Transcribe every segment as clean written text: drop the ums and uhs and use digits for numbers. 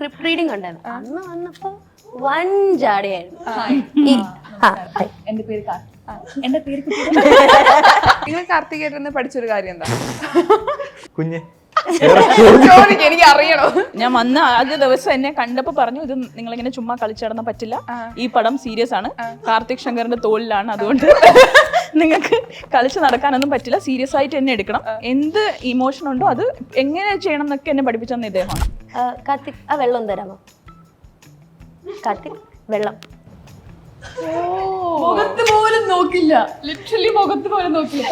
Script reading ഉണ്ടായിരുന്നു. അന്ന് വന്നപ്പോ വൻ ജാടയായിരുന്നു. എന്റെ പേര് എന്റെ പേര് നിങ്ങൾ കാർത്തികേട്ടൻ പഠിച്ചൊരു കാര്യം എന്താ? കുഞ്ഞ് എനിക്ക് അറിയണോ? ഞാൻ വന്ന ആദ്യ ദിവസം എന്നെ കണ്ടപ്പോ പറഞ്ഞു, ഇത് നിങ്ങളിങ്ങനെ ചുമ്മാ കളിച്ചടന്ന പറ്റില്ല, ഈ പടം സീരിയസ് ആണ്, കാർത്തിക് ശങ്കറിന്റെ തോളിലാണ്, അതുകൊണ്ട് നിങ്ങൾക്ക് കളിച്ച് നടക്കാനൊന്നും പറ്റില്ല, സീരിയസ് ആയിട്ട് എന്നെ എടുക്കണം, എന്ത് ഇമോഷൻ ഉണ്ടോ അത് എങ്ങനെ ചെയ്യണം എന്നൊക്കെ എന്നെ പഠിപ്പിച്ചെന്ന് ഇദ്ദേഹമാണ്. കാർത്തിക് ആ വെള്ളം തരാമോ? കാർത്തിക് വെള്ളം. മുഖത്ത് പോലും നോക്കില്ല, ലിറ്ററലി മുഖത്ത് പോലും നോക്കില്ല.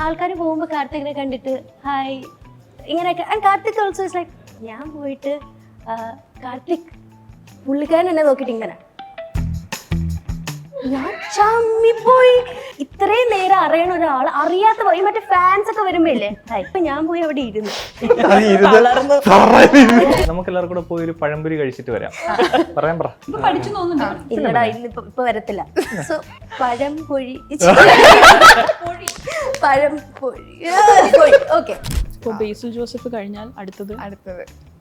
ആൾക്കാർ പോകുമ്പോ കാർത്തികിനെ കണ്ടിട്ട് ഹായ് ഇങ്ങനെയൊക്കെ. And Karthik also is like, ഞാൻ പോയിട്ട് കാർത്തിക് പുള്ളിക്കാരൻ എന്നെ നോക്കിയിട്ട് ഇങ്ങനെ, ഞാൻ ചമ്മിപ്പോയി. ഇത്രയും നേരം അറിയണ ഒരാൾ അറിയാത്ത പോയി, മറ്റേ ഫാൻസ് ഒക്കെ വരുമ്പോ ഇല്ലേ ഇപ്പൊ ഞാൻ പോയി അവിടെ ഇരുന്നു. നമുക്ക് എല്ലാവർക്കും കൂടെ പോയി ഒരു പഴംപൊരി കഴിച്ചിട്ട് വരാം. പറയാൻ പറ. ഇല്ലടാ ഇപ്പൊ വരത്തില്ല. സോ പഴംപൊരി പഴംപൊരി ഓക്കെ. ഇപ്പൊ ബേസിൽ ജോസഫ് കഴിഞ്ഞാൽ അടുത്തത്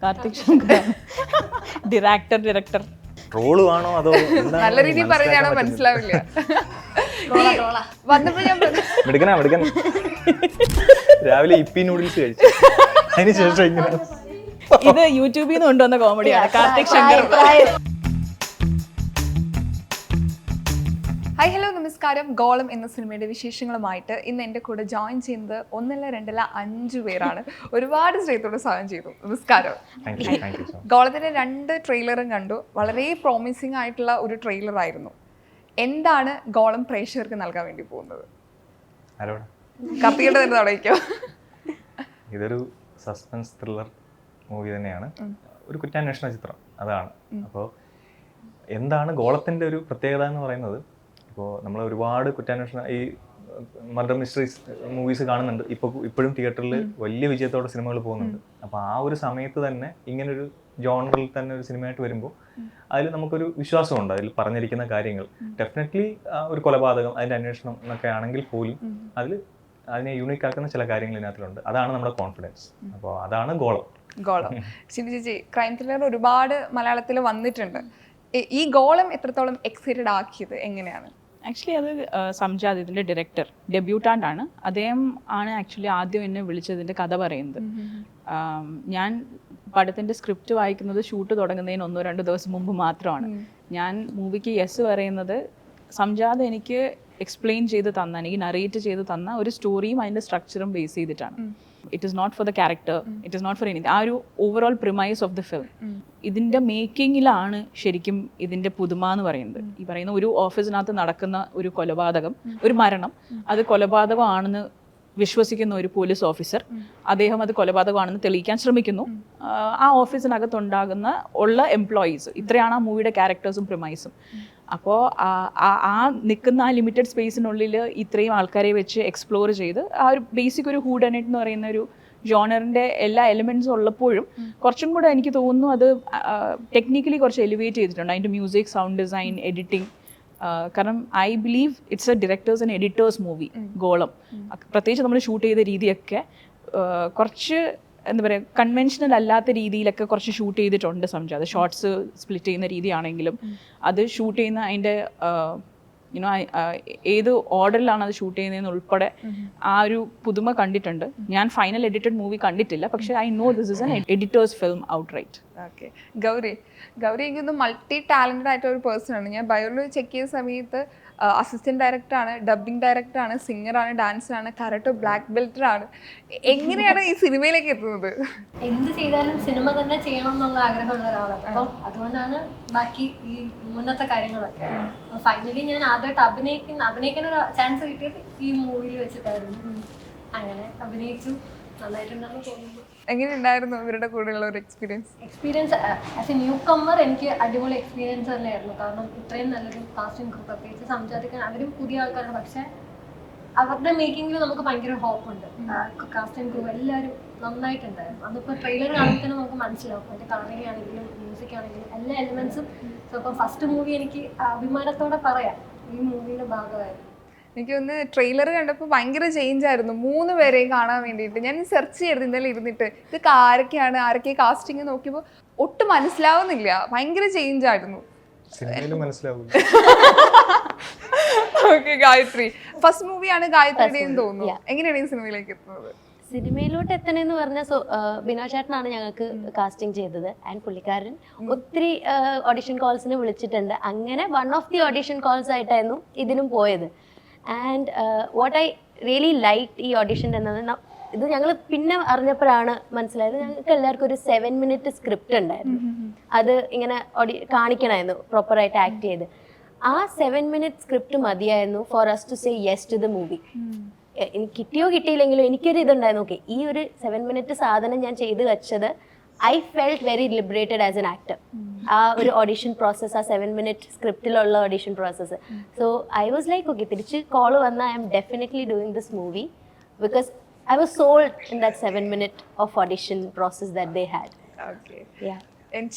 കാർത്തിക് ശങ്കർ, ഡയറക്ടർ. ട്രോള് ആണോ അതോ നല്ല രീതിയിൽ പറഞ്ഞാണോ മനസ്സിലാവില്ല. വന്നപ്പോ ഞാൻ മിടുക്കനാ. രാവിലെ ഇപ്പി നൂഡിൽസ് കഴിച്ചു, അതിനുശേഷം ഇങ്ങനെ. ഇത് യൂട്യൂബിൽ നിന്ന് കൊണ്ടുവന്ന കോമഡിയാണ് കാർത്തിക് ശങ്കർ. ഹായ് ഹലോ നമസ്കാരം. ഗോളം എന്ന സിനിമയുടെ വിശേഷങ്ങളുമായിട്ട് ഇന്ന് എൻ്റെ കൂടെ ജോയിൻ ചെയ്യുന്നത് 1 2 5 പേരാണ്. ഒരുപാട് സ്നേഹത്തോടെ സ്വാഗതം ചെയ്തു. നമസ്കാരം. ഗോളത്തിൻ്റെ 2 ട്രെയിലറും കണ്ടു. വളരെ പ്രോമിസിങ് ആയിട്ടുള്ള ഒരു ട്രെയിലർ ആയിരുന്നു. എന്താണ് ഗോളം പ്രേക്ഷകർക്ക് നൽകാൻ വേണ്ടി പോകുന്നത്? കാർത്തികയുടെ തന്നെ തുടങ്ങിക്കോ. ഇതൊരു സസ്പെൻസ് ത്രില്ലർ മൂവി തന്നെയാണ്, ഒരു കുറ്റാന്വേഷണ ചിത്രം അതാണ്. അപ്പോൾ എന്താണ് ഗോളത്തിൻ്റെ ഒരു പ്രത്യേകത എന്ന് പറയുന്നത്, ഇപ്പോൾ നമ്മൾ ഒരുപാട് കുറ്റാന്വേഷണ ഈ മർഡർ മിസ്റ്ററീസ് മൂവീസ് കാണുന്നുണ്ട്. ഇപ്പോഴും തിയേറ്ററിൽ വലിയ വിജയത്തോടെ സിനിമകൾ പോകുന്നുണ്ട്. അപ്പോൾ ആ ഒരു സമയത്ത് തന്നെ ഇങ്ങനൊരു ജോണറിൽ തന്നെ ഒരു സിനിമയായിട്ട് വരുമ്പോൾ അതിൽ നമുക്കൊരു വിശ്വാസമുണ്ട്. അതിൽ പറഞ്ഞിരിക്കുന്ന കാര്യങ്ങൾ ഡെഫിനറ്റ്ലി ഒരു കൊലപാതകം, അതിൻ്റെ അന്വേഷണം എന്നൊക്കെ ആണെങ്കിൽ പോലും അതിനെ യൂണിക് ആക്കുന്ന ചില കാര്യങ്ങൾ ഇതിനകത്തിലുണ്ട്. അതാണ് നമ്മുടെ കോൺഫിഡൻസ്. അപ്പോൾ അതാണ് ഗോളം. ശിവ ചേച്ചി, ക്രൈം ത്രില്ലർ ഒരുപാട് മലയാളത്തിൽ വന്നിട്ടുണ്ട്. ഈ ഗോളം എത്രത്തോളം എക്സൈറ്റഡ് ആക്കിയത് എങ്ങനെയാണ്? ആക്ച്വലി അത് സംജാദ്, ഇതിൻ്റെ ഡയറക്ടർ, ഡെബ്യൂട്ടാൻ്റ് ആണ്. അദ്ദേഹം ആണ് ആക്ച്വലി ആദ്യം എന്നെ വിളിച്ചതിൻ്റെ കഥ പറയുന്നത്. ഞാൻ പടത്തിൻ്റെ സ്ക്രിപ്റ്റ് വായിക്കുന്നത് ഷൂട്ട് തുടങ്ങുന്നതിന് 1-2 ദിവസം മുമ്പ് മാത്രമാണ്. ഞാൻ മൂവിക്ക് യെസ് പറയുന്നത് സംജാദ് എനിക്ക് എക്സ്പ്ലെയിൻ ചെയ്ത് തന്ന, എനിക്ക് നറേറ്റ് ചെയ്ത് തന്ന ഒരു സ്റ്റോറിയും അതിൻ്റെ സ്ട്രക്ചറും ബേസ് ചെയ്തിട്ടാണ്. It is not for the character, it is not for anything. ആ ഒരു overall premise of the film, ഇതിൻ്റെ മേക്കിങ്ങിലാണ് ശരിക്കും ഇതിൻ്റെ പുതുമ എന്ന് പറയുന്നത്. ഈ പറയുന്ന ഒരു ഓഫീസിനകത്ത് നടക്കുന്ന ഒരു കൊലപാതകം, ഒരു മരണം, അത് കൊലപാതകമാണെന്ന് വിശ്വസിക്കുന്ന ഒരു പോലീസ് ഓഫീസർ, അദ്ദേഹം അത് കൊലപാതകമാണെന്ന് തെളിയിക്കാൻ ശ്രമിക്കുന്നു. ആ ഓഫീസിനകത്തുണ്ടാകുന്ന എംപ്ലോയീസ്, ഇത്രയാണ് ആ മൂവിയുടെ ക്യാരക്ടേഴ്സും പ്രിമൈസും. അപ്പോൾ ആ നിൽക്കുന്ന ആ ലിമിറ്റഡ് സ്പേസിനുള്ളിൽ ഇത്രയും ആൾക്കാരെ വെച്ച് എക്സ്പ്ലോർ ചെയ്ത് ആ ഒരു ബേസിക് ഒരു ഹൂ ഡൺ ഇറ്റ് എന്ന് പറയുന്ന ഒരു ജോണറിൻ്റെ എല്ലാ എലിമെൻറ്റ്സും ഉള്ളപ്പോഴും കുറച്ചും കൂടെ എനിക്ക് തോന്നുന്നു അത് ടെക്നിക്കലി കുറച്ച് എലിവേറ്റ് ചെയ്തിട്ടുണ്ട്. അതിൻ്റെ മ്യൂസിക്, സൗണ്ട് ഡിസൈൻ, എഡിറ്റിംഗ്. കാരണം I believe it's A directors and editors movie ഗോളം. പ്രത്യേകിച്ച് നമ്മൾ ഷൂട്ട് ചെയ്ത രീതിയൊക്കെ കുറച്ച് എന്താ പറയുക, കൺവെൻഷനൽ അല്ലാത്ത രീതിയിലൊക്കെ കുറച്ച് ഷൂട്ട് ചെയ്തിട്ടുണ്ട് സംജാദ്. ഷോർട്സ് സ്പ്ലിറ്റ് ചെയ്യുന്ന രീതിയാണെങ്കിലും അത് ഷൂട്ട് ചെയ്യുന്ന അതിൻ്റെ യുനോ ഏത് ഓർഡറിലാണ് അത് ഷൂട്ട് ചെയ്യുന്നതെന്ന് ഉൾപ്പെടെ ആ ഒരു പുതുമ കണ്ടിട്ടുണ്ട്. ഞാൻ ഫൈനൽ എഡിറ്റഡ് മൂവി കണ്ടിട്ടില്ല, പക്ഷേ I know this is an editor's film out right. Okay. Gauri എനിക്കൊന്ന് മൾട്ടി ടാലൻറ്റഡ് ആയിട്ടുള്ള ഒരു പേഴ്സൺ ആണ്. ഞാൻ ബയോയിൽ ചെക്ക് ചെയ്ത സമയത്ത് അസിസ്റ്റന്റ് ഡയറക്ടറാണ്, ഡബിങ് ഡയറക്ടറാണ്, സിംഗറാണ്, ഡാൻസറാണ്, കരാട്ടെ ബ്ലാക്ക് ബെൽറ്ററാണ്. എങ്ങനെയാണ് ഈ സിനിമയിലേക്ക് എത്തുന്നത്? എന്ത് ചെയ്താലും സിനിമ തന്നെ ചെയ്യണം എന്നുള്ള ആഗ്രഹമുള്ള ഒരാളാണ്. അപ്പം അതുകൊണ്ടാണ് ബാക്കി ഈ മുന്നത്തെ കാര്യങ്ങളൊക്കെ. ഫൈനലി ഞാൻ ആദ്യമായിട്ട് അഭിനയിക്കാൻ ഒരു ചാൻസ് കിട്ടിയത് ഈ മൂവിയിൽ വെച്ചിട്ടായിരുന്നു. അങ്ങനെ അഭിനയിച്ചു, നന്നായിട്ടുണ്ടെന്ന് തോന്നുന്നു. എങ്ങനെയുണ്ടായിരുന്നു ഇവരുടെ കൂടെയുള്ള ഒരു എക്സ്പീരിയൻസ്? ആസ് എ ന്യൂ കമ്മർ എനിക്ക് അടിപൊളി എക്സ്പീരിയൻസ് തന്നെയായിരുന്നു. കാരണം ഇത്രയും നല്ലൊരു കാസ്റ്റിംഗ് ഗ്രൂപ്പ്, പ്രത്യേകിച്ച് സംസാരിക്കാൻ അവരും പുതിയ ആൾക്കാരാണ്. പക്ഷെ അവരുടെ മേക്കിങ്ങിൽ നമുക്ക് ഭയങ്കര ഹോപ്പുണ്ട്. കാസ്റ്റിംഗ് ഗ്രൂപ്പ് എല്ലാവരും നന്നായിട്ടുണ്ടായിരുന്നു. അതിപ്പോൾ ട്രെയിലർ കാണുമ്പോൾ തന്നെ നമുക്ക് മനസ്സിലാവും. അതിൻ്റെ കളറിംഗ് ആണെങ്കിലും മ്യൂസിക് ആണെങ്കിലും എല്ലാ എലിമെന്റ്സും. സോ ഇപ്പം ഫസ്റ്റ് മൂവി എനിക്ക് അഭിമാനത്തോടെ പറയാം ഈ മൂവിയുടെ ഭാഗമായിരുന്നു. എനിക്ക് ഒന്ന് ട്രെയിലർ കണ്ടപ്പോൾ ഭയങ്കര ചേഞ്ച് ആയിരുന്നു, 3 പേരെയും കാണാൻ വേണ്ടിയിട്ട്. ഞാൻ സെർച്ച് ചെയ്തിരുന്നു ഇന്നലെ ഇരുന്നിട്ട്, ഇതൊക്കെ ആരൊക്കെ കാസ്റ്റിംഗ് നോക്കിയപ്പോൾ ഒട്ടും മനസ്സിലാവുന്നില്ല, ഭയങ്കര ചേഞ്ച് ആയിരുന്നു. സിനിമയിലും മനസ്സിലാവില്ല. ഓക്കെ, ഗായത്രി ഫസ്റ്റ് മൂവിയാണ് ഗായത്രിയുടെയെന്ന് തോന്നുന്നു. എങ്ങനെയാണ് ഈ സിനിമയിലേക്ക് എത്തുന്നത്? സിനിമയിലോട്ട് എത്തണമെന്ന് പറഞ്ഞ ബിനോയ് ചേട്ടനാണ് ഞങ്ങൾക്ക് കാസ്റ്റിംഗ് ചെയ്തത്. ആൻഡ് പുള്ളിക്കാരൻ ഒത്തിരി ഓഡിഷൻ കോൾസിന് വിളിച്ചിട്ടുണ്ട്. അങ്ങനെ one of the audition calls ആയിട്ടായിരുന്നു ഇതിനും പോയത്. And what I really like ഈ ഓഡിഷൻ എന്നത്, ഇത് ഞങ്ങൾ പിന്നെ അറിഞ്ഞപ്പോഴാണ് മനസ്സിലായത്, ഞങ്ങൾക്ക് എല്ലാവർക്കും ഒരു 7 minute സ്ക്രിപ്റ്റ് ഉണ്ടായിരുന്നു. അത് ഇങ്ങനെ കാണിക്കണമായിരുന്നു പ്രോപ്പറായിട്ട് ആക്ട് ചെയ്ത്. ആ 7 minute സ്ക്രിപ്റ്റ് മതിയായിരുന്നു for us to say yes to the movie. എനിക്ക് കിട്ടിയോ കിട്ടിയില്ലെങ്കിലും എനിക്കൊരു ഇതുണ്ടായിരുന്നു, ഓക്കെ ഈ ഒരു 7 minute സാധനം ഞാൻ ചെയ്ത് വെച്ചത്, I felt very liberated as an actor. ആ ഒരു ഓഡിഷൻ പ്രോസസ്സ്, ആ 7 minute സ്ക്രിപ്റ്റിലുള്ള audition process. So I was like okay, തിരിച്ച് കോള് വന്നാൽ I'm definitely doing this movie because I was sold in that 7 minute of audition process that they had. Okay,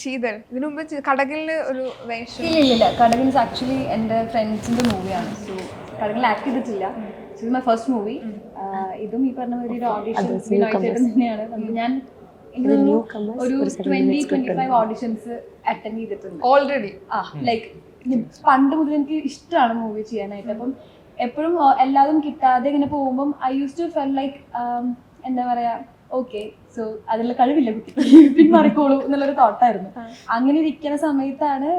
Sheetal ഇതിനു മുമ്പ് കടകളിൽ ഒരു വേഷം? ഇല്ല, കടകിൽസ് ആക്ച്വലി എൻ്റെ ഫ്രണ്ട്സിൻ്റെ മൂവിയാണ്. സോ കടകിൽ ആക്ട് ചെയ്തിട്ടില്ല. ഇത് മൈ ഫസ്റ്റ് മൂവി. ഇതും ഈ പറഞ്ഞ ഒരു ഓഡിഷൻ തന്നെയാണ്. ഞാൻ ഒരു 20-25 ഓഡിഷൻസ് അറ്റൻഡ് ചെയ്തിട്ടുണ്ട് ഓൾറെഡി. ലൈക്ക് പണ്ട് മുതൽ എനിക്ക് ഇഷ്ടമാണ് മൂവി ചെയ്യാനായിട്ട്. അപ്പം എപ്പോഴും എല്ലാതും കിട്ടാതെ ഇങ്ങനെ പോകുമ്പം I used to feel like എന്താ പറയാ, ഓക്കെ സോ അതിലുള്ള കഴിവില്ല കുട്ടി, പിന്മാറിക്കോളൂ എന്നുള്ളൊരു തോട്ടായിരുന്നു. അങ്ങനെ ഇരിക്കുന്ന സമയത്താണ്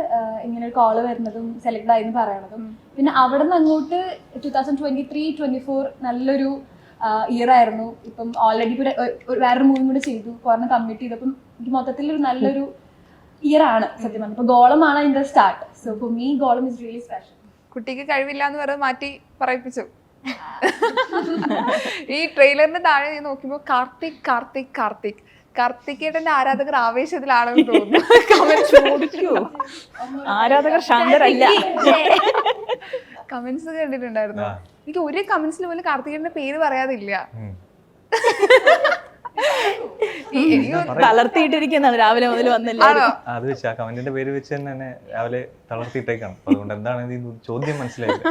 ഇങ്ങനെ ഒരു കോള് വരുന്നതും സെലക്ട് ആയെന്ന് പറയണതും. പിന്നെ അവിടെ നിന്ന് അങ്ങോട്ട് 2023-24 നല്ലൊരു ഇയർ ആയിരുന്നു. ഇപ്പം ഓൾറെഡി വേറൊരു മൂവിയും കൂടെ ചെയ്തു, കുറഞ്ഞ കമ്മിറ്റ് ചെയ്തപ്പം എനിക്ക് മൊത്തത്തിൽ ഒരു നല്ലൊരു ഇയർ ആണ് സത്യം പറഞ്ഞത്. ഇപ്പൊ ഗോളമാണ് അതിന്റെ സ്റ്റാർട്ട്. സോ ഫോർ മീ ഗോളം ഇസ് റിയലി സ്പെഷ്യൽ. കുട്ടിക്ക് കഴിവില്ല എന്ന് പറഞ്ഞ് മാറ്റി പറയിപ്പിച്ചു. ഈ ട്രെയിലറിന്റെ താഴെ ഞാൻ നോക്കുമ്പോൾ കാർത്തികേട്ടന്റെ ആരാധകർ ആവേശത്തിലാണെന്ന് തോന്നുന്നു. ആരാധകർ ശാന്തരല്ല. കമന്റ്സ് കണ്ടിട്ടുണ്ടായിരുന്നു. എനിക്ക് ഒരു കമന്റ്സിൽ പോലും കാർത്തികേട്ടന്റെ പേര് പറയാതില്ല. തളർത്തിയിട്ടിരിക്കുന്നതാണ് രാവിലെ മുതൽ വന്നില്ല. അത് വെച്ച് ആ കമന്റിന്റെ പേര് വെച്ച് തന്നെ രാവിലെ തളർത്തിയിട്ടേക്കാണ്. അതുകൊണ്ട് എന്താണ് ചോദ്യം മനസ്സിലായില്ല.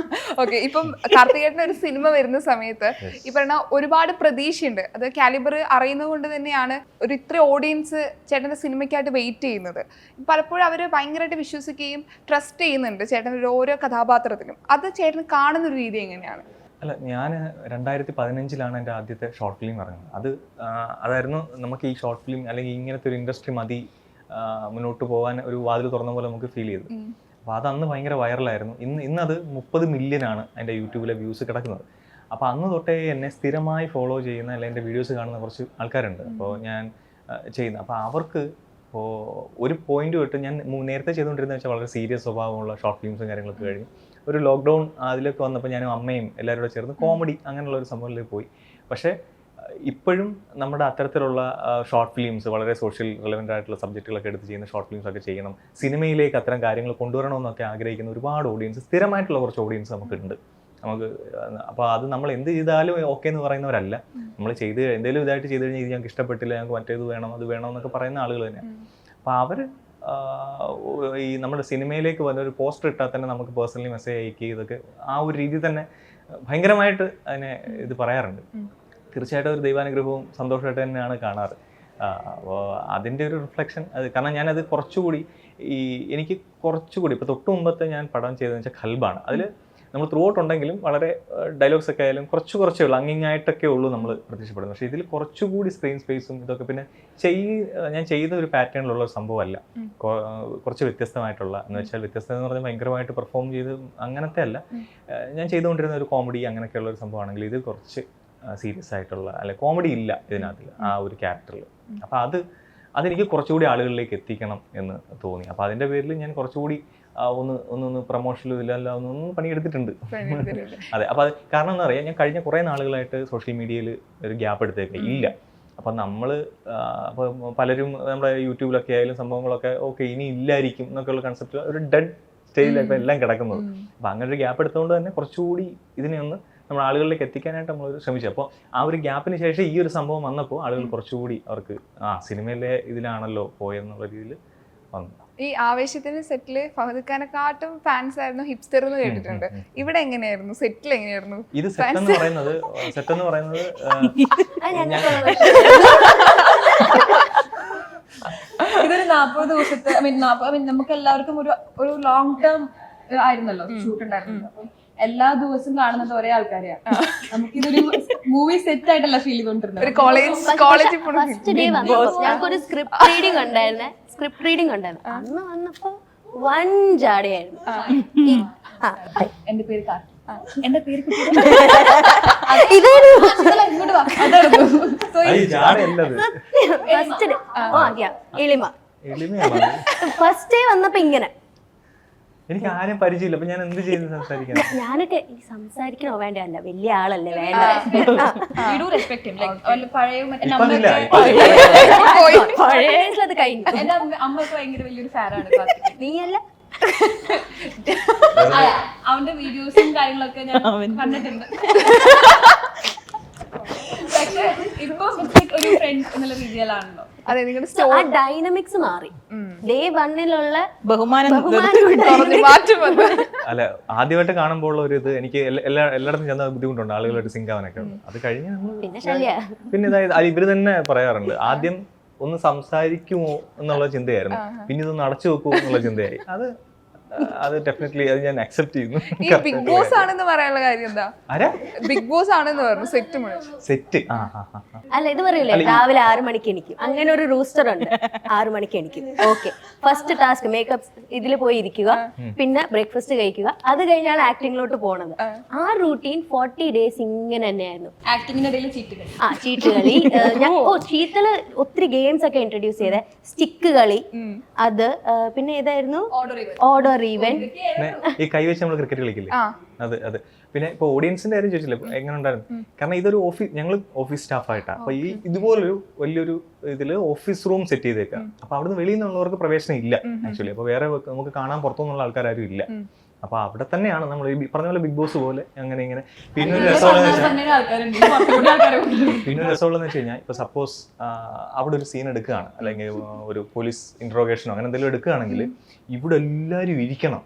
ഓക്കെ, ഇപ്പം കാർത്തികേട്ടന് ഒരു സിനിമ വരുന്ന സമയത്ത് ഈ പറഞ്ഞ ഒരുപാട് പ്രതീക്ഷയുണ്ട്. അത് കാലിബർ അറിയുന്നത് കൊണ്ട് തന്നെയാണ് ഒരു ഇത്ര ഓഡിയൻസ് ചേട്ടന്റെ സിനിമയ്ക്കായിട്ട് വെയിറ്റ് ചെയ്യുന്നത്. പലപ്പോഴും അവർ ഭയങ്കരമായിട്ട് വിശ്വസിക്കുകയും ട്രസ്റ്റ് ചെയ്യുന്നുണ്ട് ചേട്ടൻ്റെ ഓരോ കഥാപാത്രത്തിനും. അത് ചേട്ടൻ കാണുന്ന ഒരു രീതി എങ്ങനെയാണ്? അല്ല, ഞാൻ 2015 എൻ്റെ ആദ്യത്തെ ഷോർട്ട് ഫിലിം ഇറങ്ങുന്നത്. അതായിരുന്നു നമുക്ക് ഈ ഷോർട്ട് ഫിലിം അല്ലെങ്കിൽ ഇങ്ങനത്തെ ഒരു ഇൻഡസ്ട്രി മതി മുന്നോട്ട് പോകാൻ ഒരു വാതിൽ തുറന്ന പോലെ നമുക്ക് ഫീൽ ചെയ്തു. അപ്പോൾ അത് അന്ന് ഭയങ്കര വൈറലായിരുന്നു. ഇന്നത് 30 മില്യനാണ് എൻ്റെ യൂട്യൂബിലെ വ്യൂസ് കിടക്കുന്നത്. അപ്പോൾ അന്ന് തൊട്ടേ എന്നെ സ്ഥിരമായി ഫോളോ ചെയ്യുന്ന അല്ലെങ്കിൽ എൻ്റെ വീഡിയോസ് കാണുന്ന കുറച്ച് ആൾക്കാരുണ്ട്. അപ്പോൾ ഞാൻ ചെയ്യുന്നത്, അപ്പോൾ അവർക്ക് ഇപ്പോൾ ഒരു പോയിന്റ് തൊട്ട് ഞാൻ നേരത്തെ ചെയ്തുകൊണ്ടിരുന്നത് വെച്ചാൽ വളരെ സീരിയസ് സ്വഭാവമുള്ള ഷോർട്ട് ഫിലിംസും കാര്യങ്ങളൊക്കെ കഴിഞ്ഞു ഒരു ലോക്ക്ഡൗൺ അതിലേക്ക് വന്നപ്പോൾ ഞാനും അമ്മയും എല്ലാവരും കൂടെ ചേർന്ന് കോമഡി അങ്ങനെയുള്ള ഒരു സംഭവത്തിലേക്ക് പോയി. പക്ഷേ ഇപ്പോഴും നമ്മുടെ അത്തരത്തിലുള്ള ഷോർട്ട് ഫിലിംസ്, വളരെ സോഷ്യൽ റിലവൻ്റ് ആയിട്ടുള്ള സബ്ജക്റ്റുകളൊക്കെ എടുത്ത് ചെയ്യുന്ന ഷോർട്ട് ഫിലിംസൊക്കെ ചെയ്യണം, സിനിമയിലേക്ക് അത്തരം കാര്യങ്ങൾ കൊണ്ടുവരണമെന്നൊക്കെ ആഗ്രഹിക്കുന്ന ഒരുപാട് ഓഡിയൻസ്, സ്ഥിരമായിട്ടുള്ള കുറച്ച് ഓഡിയൻസ് നമുക്കുണ്ട്. അപ്പോൾ അത് നമ്മൾ എന്ത് ചെയ്താലും ഓക്കെ എന്ന് പറയുന്നവരല്ല. നമ്മൾ എന്തെങ്കിലും ഇതായിട്ട് ചെയ്ത് കഴിഞ്ഞാൽ ഇത് ഞങ്ങൾക്ക് ഇഷ്ടപ്പെട്ടില്ല, ഞങ്ങൾക്ക് മറ്റേത് വേണം അത് വേണം എന്നൊക്കെ പറയുന്ന ആളുകൾ തന്നെയാണ്. അപ്പോൾ അവർ ഈ നമ്മുടെ സിനിമയിലേക്ക് വന്ന ഒരു പോസ്റ്റർ ഇട്ടാൽ തന്നെ നമുക്ക് പേഴ്സണലി മെസ്സേജ് അയക്കുക, ഇതൊക്കെ ആ ഒരു രീതി തന്നെ ഭയങ്കരമായിട്ട് അതിനെ ഇത് പറയാറുണ്ട്. തീർച്ചയായിട്ടും ഒരു ദൈവാനുഗ്രഹവും സന്തോഷമായിട്ട് തന്നെയാണ് കാണാറ്. അപ്പോൾ അതിൻ്റെ ഒരു റിഫ്ലക്ഷൻ അത്, കാരണം ഞാനത് കുറച്ചുകൂടി എനിക്ക് കുറച്ചുകൂടി ഇപ്പോൾ തൊട്ട് മുമ്പത്തെ ഞാൻ പടം ചെയ്തതെന്ന് വെച്ചാൽ ഖൽബാണ്. അതിൽ നമ്മൾ ത്രൂ ഔട്ട് ഉണ്ടെങ്കിലും വളരെ ഡയലോഗ്സ് ഒക്കെ ആയാലും കുറച്ചേ ഉള്ളൂ, അങ്ങിങ്ങായിട്ടൊക്കെ ഉള്ളൂ നമ്മൾ പ്രത്യക്ഷപ്പെടുന്നത്. പക്ഷേ ഇതിൽ കുറച്ചുകൂടി സ്ക്രീൻ സ്പേസും ഇതൊക്കെ പിന്നെ ഞാൻ ചെയ്ത ഒരു പാറ്റേണിലുള്ള ഒരു സംഭവമല്ല, കുറച്ച് വ്യത്യസ്തമായിട്ടുള്ള എന്ന് വെച്ചാൽ വ്യത്യസ്തത എന്ന് പറഞ്ഞാൽ ഭയങ്കരമായിട്ട് പെർഫോം ചെയ്ത് അങ്ങനത്തെ അല്ല. ഞാൻ ചെയ്തുകൊണ്ടിരുന്ന ഒരു കോമഡി അങ്ങനെയൊക്കെയുള്ള ഒരു സംഭവമാണെങ്കിൽ ഇത് കുറച്ച് സീരിയസ് ആയിട്ടുള്ള അല്ലെ, കോമഡി ഇല്ല ഇതിനകത്ത് ആ ഒരു ക്യാരക്ടറിൽ. അപ്പോൾ അതെനിക്ക് കുറച്ചുകൂടി ആളുകളിലേക്ക് എത്തിക്കണം എന്ന് തോന്നി. അപ്പോൾ അതിൻ്റെ പേരിൽ ഞാൻ കുറച്ചുകൂടി ഒന്ന് പ്രൊമോഷനിലും ഇല്ലല്ല ഒന്നും പണിയെടുത്തിട്ടുണ്ട്. അതെ, അപ്പോൾ അത് കാരണം എന്താ പറയുക, ഞാൻ കഴിഞ്ഞ കുറേ നാളുകളായിട്ട് സോഷ്യൽ മീഡിയയിൽ ഒരു ഗ്യാപ്പ് എടുത്തേക്കെ ഇല്ല. അപ്പം അപ്പോൾ പലരും നമ്മുടെ യൂട്യൂബിലൊക്കെ ആയാലും സംഭവങ്ങളൊക്കെ ഓക്കെ ഇനി ഇല്ലായിരിക്കും എന്നൊക്കെയുള്ള കൺസെപ്റ്റ് ഒരു ഡെഡ് സ്റ്റേജിലാണ് ഇപ്പോൾ എല്ലാം കിടക്കുന്നത്. അപ്പോൾ അങ്ങനെ ഒരു ഗ്യാപ്പ് എടുത്തുകൊണ്ട് തന്നെ കുറച്ചുകൂടി ഇതിനെ ഒന്ന് നമ്മൾ ആളുകളിലേക്ക് എത്തിക്കാനായിട്ട് നമ്മൾ ശ്രമിച്ചു. അപ്പോൾ ആ ഒരു ഗ്യാപ്പിന് ശേഷം ഈ ഒരു സംഭവം വന്നപ്പോൾ ആളുകൾ കുറച്ചുകൂടി അവർക്ക് സിനിമയിലെ ഇതിലാണല്ലോ പോയെന്നുള്ള രീതിയിൽ വന്നു. ഈ ആവേശത്തിന് സെറ്റില് ഫഹദ് ഖാനെക്കാട്ടും ഫാൻസ് ആയിരുന്നു ഹിപ്സ്റ്റർ എന്ന് കേട്ടിട്ടുണ്ട്. ഇവിടെ എങ്ങനെയായിരുന്നു, സെറ്റിൽ എങ്ങനെയായിരുന്നു? ഇത് സെറ്റ് എന്ന് പറയുന്നത് ഇതൊരു 40 ദിവസത്തെ നമുക്ക് എല്ലാവർക്കും ഒരു ലോങ് ടേം ആയിരുന്നല്ലോ ഷൂട്ട് ഉണ്ടായിരുന്നത്. അപ്പം എല്ലാ ദിവസവും കാണുന്നത് ഒരേ ആൾക്കാരെയാണ്. നമുക്കിതൊരു മൂവി സെറ്റ് ആയിട്ടല്ല ഫീൽ ചെയ്തോണ്ടിരുന്നത്. ഒരു കോളേജ് ഫസ്റ്റ് ഡേ വന്നപ്പോ ഞങ്ങൾക്കൊരു സ്ക്രിപ്റ്റ് റീഡിംഗ് ഉണ്ടായിരുന്നു. അന്ന് വന്നപ്പോ വൻ ജാടയായിരുന്നു. എന്റെ പേര് കാർത്തി, എന്റെ പേര് ഫസ്റ്റ് ഡേ വന്നപ്പോ ഇങ്ങനെ എനിക്ക് ആരും പരിചയമില്ല, അപ്പൊ ഞാൻ എന്ത് ചെയ്യുന്നു സംസാരിക്കാൻ? ഞാനൊക്കെ സംസാരിക്കണോ വേണ്ട, അല്ല വലിയ ആളല്ലേ വേണ്ട. പഴയത് കഴിഞ്ഞു. എന്റെ അമ്മക്ക് ഭയങ്കര വലിയൊരു ഫാനാണ് നീയല്ല അവന്റെ വീഡിയോസും കാര്യങ്ങളൊക്കെ ഞാൻ കണ്ടിട്ടുണ്ട്. പക്ഷെ ഇപ്പൊ ഒരു ഫ്രണ്ട് എന്നുള്ള രീതിയിലാണല്ലോ. അതെ, നിങ്ങളുടെ ആ ഡൈനമിക്സ് മാറി. ഡേ വണ്ണിലുള്ള ബഹുമാനം മാറ്റം വന്നു. അല്ല, ആദ്യമായിട്ട് കാണുമ്പോൾ ഒരു ഇത് എനിക്ക് എല്ലായിടത്തും ചെന്ന ബുദ്ധിമുട്ടുണ്ട് ആളുകളായിട്ട് സിങ്ക് ആവാനൊക്കെ. അത് കഴിഞ്ഞ് പിന്നെ ഇവര് തന്നെ പറയാറുണ്ട്, ആദ്യം ഒന്ന് സംസാരിക്കുമോ എന്നുള്ള ചിന്തയായിരുന്നു, പിന്നെ ഇതൊന്ന് അടച്ചു വെക്കുമോ എന്നുള്ള ചിന്തയായി. അത് ഡെഫിനറ്റ്ലി അത് ഞാൻ അക്സെപ്റ്റ് ചെയ്യുന്നു. ഈ ബിഗ് ബോസ് ആണെന്ന് പറയാനുള്ള കാര്യം എന്താ? ബിഗ് ബോസ് ആണെന്ന് പറഞ്ഞു സെറ്റ് അല്ല, ഇത് പറയൂലേ രാവിലെ 6 മണിക്ക് എണിക്കും, അങ്ങനെ ഒരു റൂസ്റ്റർ ഉണ്ട്. 6 മണിക്ക് എണിക്കും. ഓക്കെ, ഫസ്റ്റ് ടാസ്ക് മേക്കപ്പ് ഇതിൽ പോയി ഇരിക്കുക, പിന്നെ ബ്രേക്ക്ഫാസ്റ്റ് കഴിക്കുക, അത് കഴിഞ്ഞാണ് ആക്ടിങ്ങിലോട്ട് പോണത്. ആ റൂട്ടീൻ 40 ഡേയ്സ് ഇങ്ങനെ തന്നെയായിരുന്നു. ആക്ടിങ്ങിന്റെ ഇടയിൽ ചീട്ട് കളി. ചീറ്റില് ഒത്തിരി ഗെയിംസ് ഒക്കെ ഇൻട്രൊഡ്യൂസ് ചെയ്തേ. സ്റ്റിക്ക് കളി, അത് പിന്നെ ഏതായിരുന്നു, ഓർഡർ ഈവന്റ്. ഈ കൈവച്ച് നമ്മൾ ക്രിക്കറ്റ് കളിക്കില്ലേ, അത് പിന്നെ ഇപ്പൊ ഓഡിയൻസിന്റെ കാര്യം ചോദിച്ചില്ലേ എങ്ങനെ ഉണ്ടായിരുന്നു? കാരണം ഇതൊരു ഞങ്ങൾ ഓഫീസ് സ്റ്റാഫായിട്ടാണ്. അപ്പൊ ഈ ഇതുപോലൊരു വലിയൊരു ഇതില് ഓഫീസ് റൂം സെറ്റ് ചെയ്തേക്കാം. അപ്പൊ അവിടുന്ന് വെളിയിൽ നിന്നുള്ളവർക്ക് പ്രവേശനം ഇല്ല ആക്ച്വലി. അപ്പൊ വേറെ നമുക്ക് കാണാൻ പുറത്തുനിന്നുള്ള ആൾക്കാരും ഇല്ല. അപ്പൊ അവിടെ തന്നെയാണ് നമ്മൾ ഈ പറഞ്ഞ പോലെ ബിഗ് ബോസ് പോലെ അങ്ങനെ ഇങ്ങനെ. പിന്നെ ഒരു രസമുള്ളതെന്ന് വെച്ച് കഴിഞ്ഞാൽ ഇപ്പൊ സപ്പോസ് അവിടെ ഒരു സീൻ എടുക്കുകയാണ്, അല്ലെങ്കിൽ ഒരു പോലീസ് ഇന്ററോഗേഷനോ അങ്ങനെ എന്തെങ്കിലും എടുക്കുകയാണെങ്കിൽ ഇവിടെ